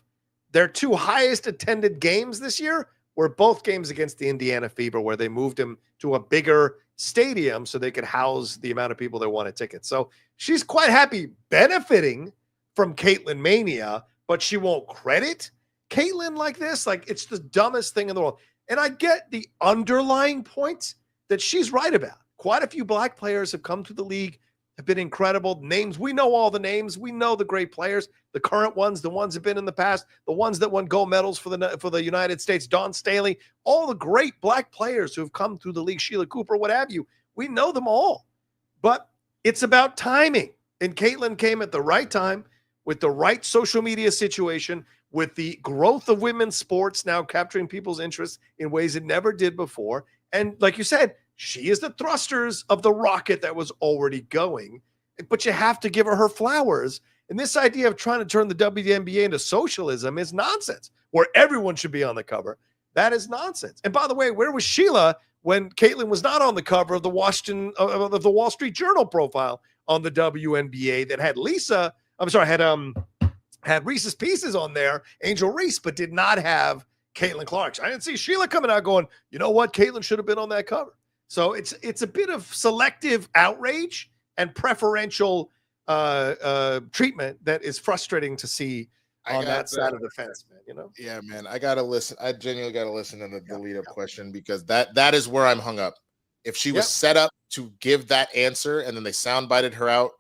S1: their 2 highest attended games this year were both games against the Indiana Fever, where they moved him to a bigger stadium so they could house the amount of people that wanted tickets. So she's quite happy benefiting from Caitlin Mania, but she won't credit Caitlin like this. Like, it's the dumbest thing in the world. And I get the underlying point that she's right about. Quite a few black players have come to the league, have been incredible names. We know all the names. We know the great players, the current ones, the ones that have been in the past, the ones that won gold medals for the United States, Dawn Staley, all the great black players who have come through the league, Sheila Cooper, what have you. We know them all. But it's about timing. And Caitlin came at the right time with the right social media situation, with the growth of women's sports now capturing people's interest in ways it never did before. And like you said, she is the thrusters of the rocket that was already going, but you have to give her flowers. And this idea of trying to turn the WNBA into socialism is nonsense, where everyone should be on the cover. That is nonsense. And by the way, where was Sheila when Caitlin was not on the cover of the Wall Street Journal profile on the WNBA that had had Reese's Pieces on there, Angel Reese, but did not have Caitlin Clark. I didn't see Sheila coming out going, you know what, Caitlin should have been on that cover. So it's a bit of selective outrage and preferential treatment that is frustrating to see on that side of the fence, man. You know?
S2: Yeah, man. I gotta listen. I genuinely gotta listen to the lead up question, because that is where I'm hung up. If she was set up to give that answer and then they soundbited her out,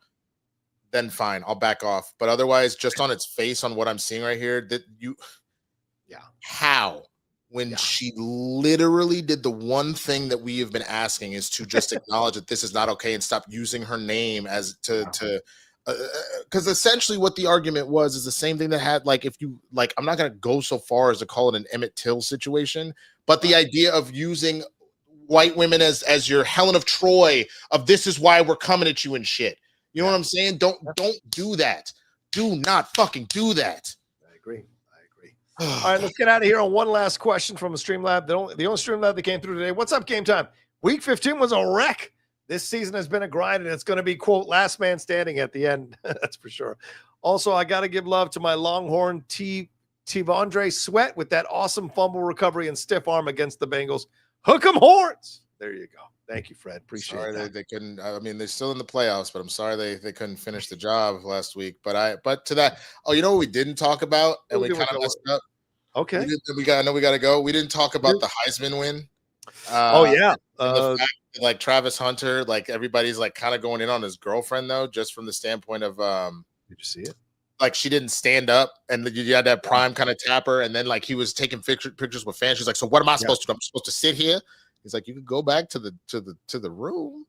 S2: then fine, I'll back off. But otherwise, just on its face, on what I'm seeing right here, how? When she literally did the one thing that we have been asking, is to just acknowledge that this is not okay and stop using her name as because essentially what the argument was is the same thing that had, like, if you like, I'm not going to go so far as to call it an Emmett Till situation, but the idea of using white women as your Helen of Troy, of this is why we're coming at you and shit. You know what I'm saying? Don't do that. Do not fucking do that.
S1: I agree. All right, let's get out of here on one last question from a Streamlab. The only Streamlab that came through today. What's up, Game Time? Week 15 was a wreck. This season has been a grind, and it's going to be, quote, last man standing at the end. That's for sure. Also, I got to give love to my Longhorn Tivondre Sweat with that awesome fumble recovery and stiff arm against the Bengals. Hook 'em horns. There you go. Thank you, Fred. Appreciate
S2: sorry
S1: that.
S2: they couldn't. I mean, they're still in the playoffs, but I'm sorry they couldn't finish the job last week. But to that, you know what we didn't talk about, and we kind of messed up.
S1: Okay,
S2: I know we got to go. We didn't talk about the Heisman win.
S1: Oh yeah,
S2: and the fact that, like, Travis Hunter, like, everybody's like kind of going in on his girlfriend though, just from the standpoint of
S1: did you see it?
S2: Like, she didn't stand up, and you had that prime kind of tapper, and then like he was taking pictures with fans. She's like, "So what am I supposed to do? I'm supposed to sit here?" He's like, "You could go back to the room,"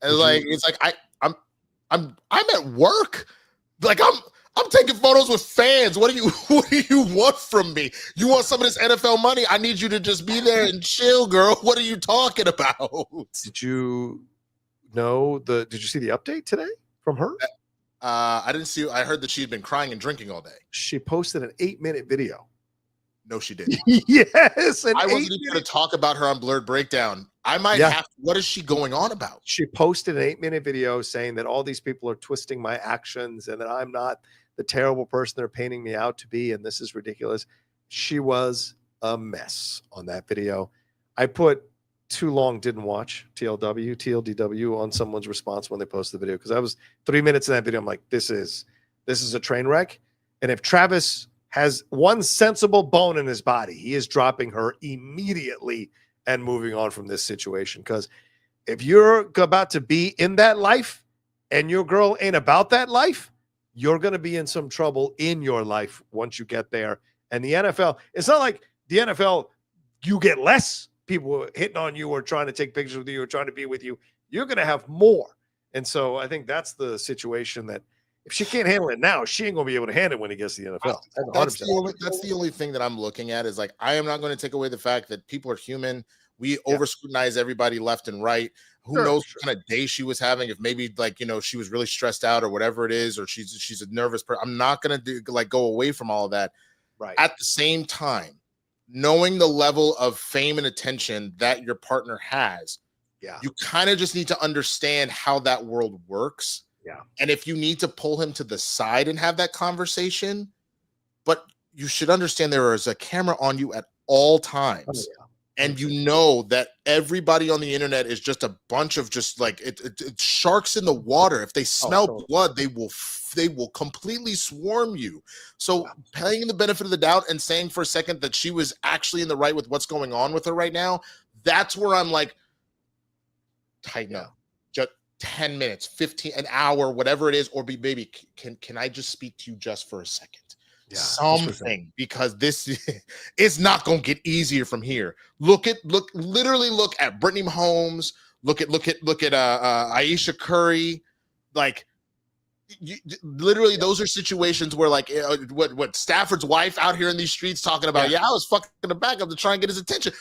S2: and it's like I'm at work, like I'm taking photos with fans. What do you want from me? You want some of this NFL money? I need you to just be there and chill, girl. What are you talking about?
S1: Did you see the update today from her?
S2: I didn't see. I heard that she'd been crying and drinking all day.
S1: She posted an 8-minute video.
S2: No, she didn't.
S1: Yes,
S2: I wasn't even going to talk about her on Blurred Breakdown. I might have. What is she going on about?
S1: She posted an 8-minute video saying that all these people are twisting my actions and that I'm not the terrible person they're painting me out to be, and this is ridiculous. She was a mess on that video. I put too long didn't watch TLDW on someone's response when they posted the video, because I was 3 minutes in that video. I'm like, this is a train wreck. And if Travis has one sensible bone in his body, he is dropping her immediately and moving on from this situation. Because if you're about to be in that life and your girl ain't about that life, you're going to be in some trouble in your life once you get there. And the NFL, it's not like the NFL, you get less people hitting on you or trying to take pictures with you or trying to be with you. You're going to have more. And so I think that's the situation that if she can't handle it now, she ain't going to be able to handle it when he gets to the NFL.
S2: That's the only thing that I'm looking at is, like, I am not going to take away the fact that people are human. We over scrutinize everybody left and right. Who knows what kind of day she was having? If maybe, like, she was really stressed out or whatever it is, or she's a nervous person. I'm not going to go away from all of that.
S1: Right.
S2: At the same time, knowing the level of fame and attention that your partner has, you kind of just need to understand how that world works.
S1: Yeah.
S2: And if you need to pull him to the side and have that conversation, but you should understand there is a camera on you at all times.
S1: Oh, yeah.
S2: And you know that everybody on the internet is just a bunch of just like it's sharks in the water. If they smell blood, they will completely swarm you. So paying the benefit of the doubt and saying for a second that she was actually in the right with what's going on with her right now, that's where I'm like, tighten up. Just 10 minutes, 15, an hour, whatever it is, or baby, can I just speak to you just for a second? Something, because this is not going to get easier from here. Literally look at Brittany Mahomes. Look at Aisha Curry. Like, literally, those are situations where, like, what Stafford's wife out here in these streets talking about. I was fucking the backup to try and get his attention.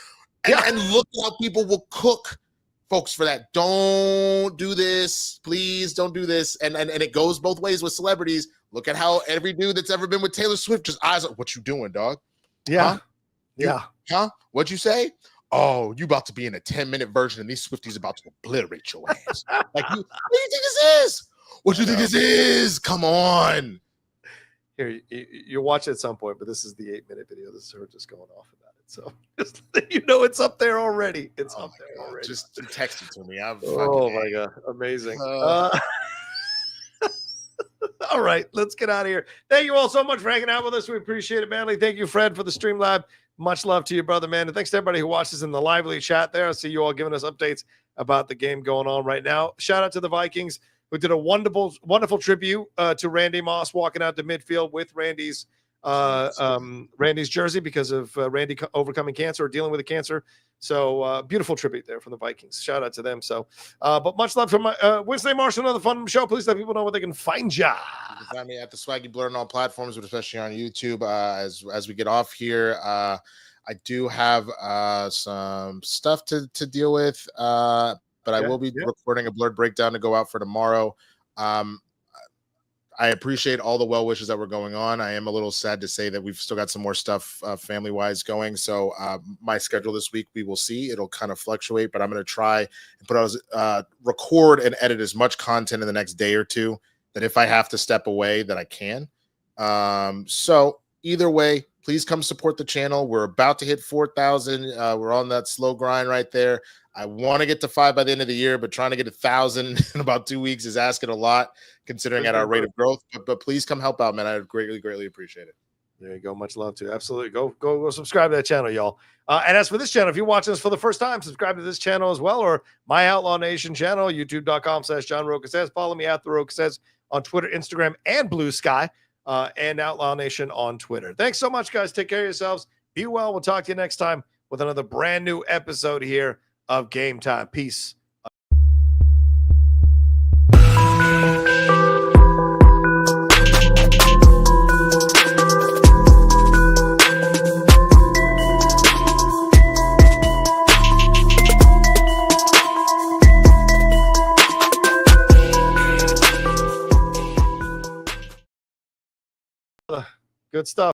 S2: And look how people will cook folks for that. Don't do this, please. Don't do this. And it goes both ways with celebrities. Look at how every dude that's ever been with Taylor Swift just eyes up. What you doing, dog?
S1: Yeah.
S2: Huh? What'd you say? Oh, you about to be in a 10-minute version and these Swifties about to obliterate your ass. Like, what do you think this is? What do you think this is? Come on.
S1: Here, you'll watch it at some point, but this is the 8-minute video. This is her just going off about it. So just, it's up there already. It's up there already.
S2: Just text it to me.
S1: My God. Amazing. All right, let's get out of here. Thank you all so much for hanging out with us. We appreciate it, manly. Thank you, Fred, for the stream live. Much love to you, brother, man. And thanks to everybody who watches in the lively chat there. I see you all giving us updates about the game going on right now. Shout out to the Vikings, who did a wonderful tribute to Randy Moss walking out to midfield with Randy's jersey because of Randy overcoming cancer or dealing with a cancer. So beautiful tribute there from the Vikings. Shout out to them. So, but much love from Winston A. Marshall, another fun show. Please let people know where they can find ya.
S2: You can find me at the Swaggy Blur on all platforms, but especially on YouTube. As we get off here, I do have some stuff to deal with, but I will be recording a Blurred Breakdown to go out for tomorrow. I appreciate all the well wishes that were going on. I am a little sad to say that we've still got some more stuff family wise going. So my schedule this week, we will see. It'll kind of fluctuate, but I'm going to try and record and edit as much content in the next day or two that if I have to step away, that I can. So either way, please come support the channel. We're about to hit 4,000. We're on that slow grind right there. I want to get to 5 by the end of the year, but trying to get 1,000 in about 2 weeks is asking a lot considering at our rate of growth. But please come help out, man. I would greatly appreciate it.
S1: There you go. Much love to. Absolutely. Go subscribe to that channel, y'all. And as for this channel, if you're watching this for the first time, subscribe to this channel as well, or My Outlaw Nation channel, youtube.com/John Rocha Says. Follow me at The Rocha Says on Twitter, Instagram, and Blue Sky, and Outlaw Nation on Twitter. Thanks so much, guys. Take care of yourselves. Be well. We'll talk to you next time with another brand new episode here of Game Time. Peace. Good stuff.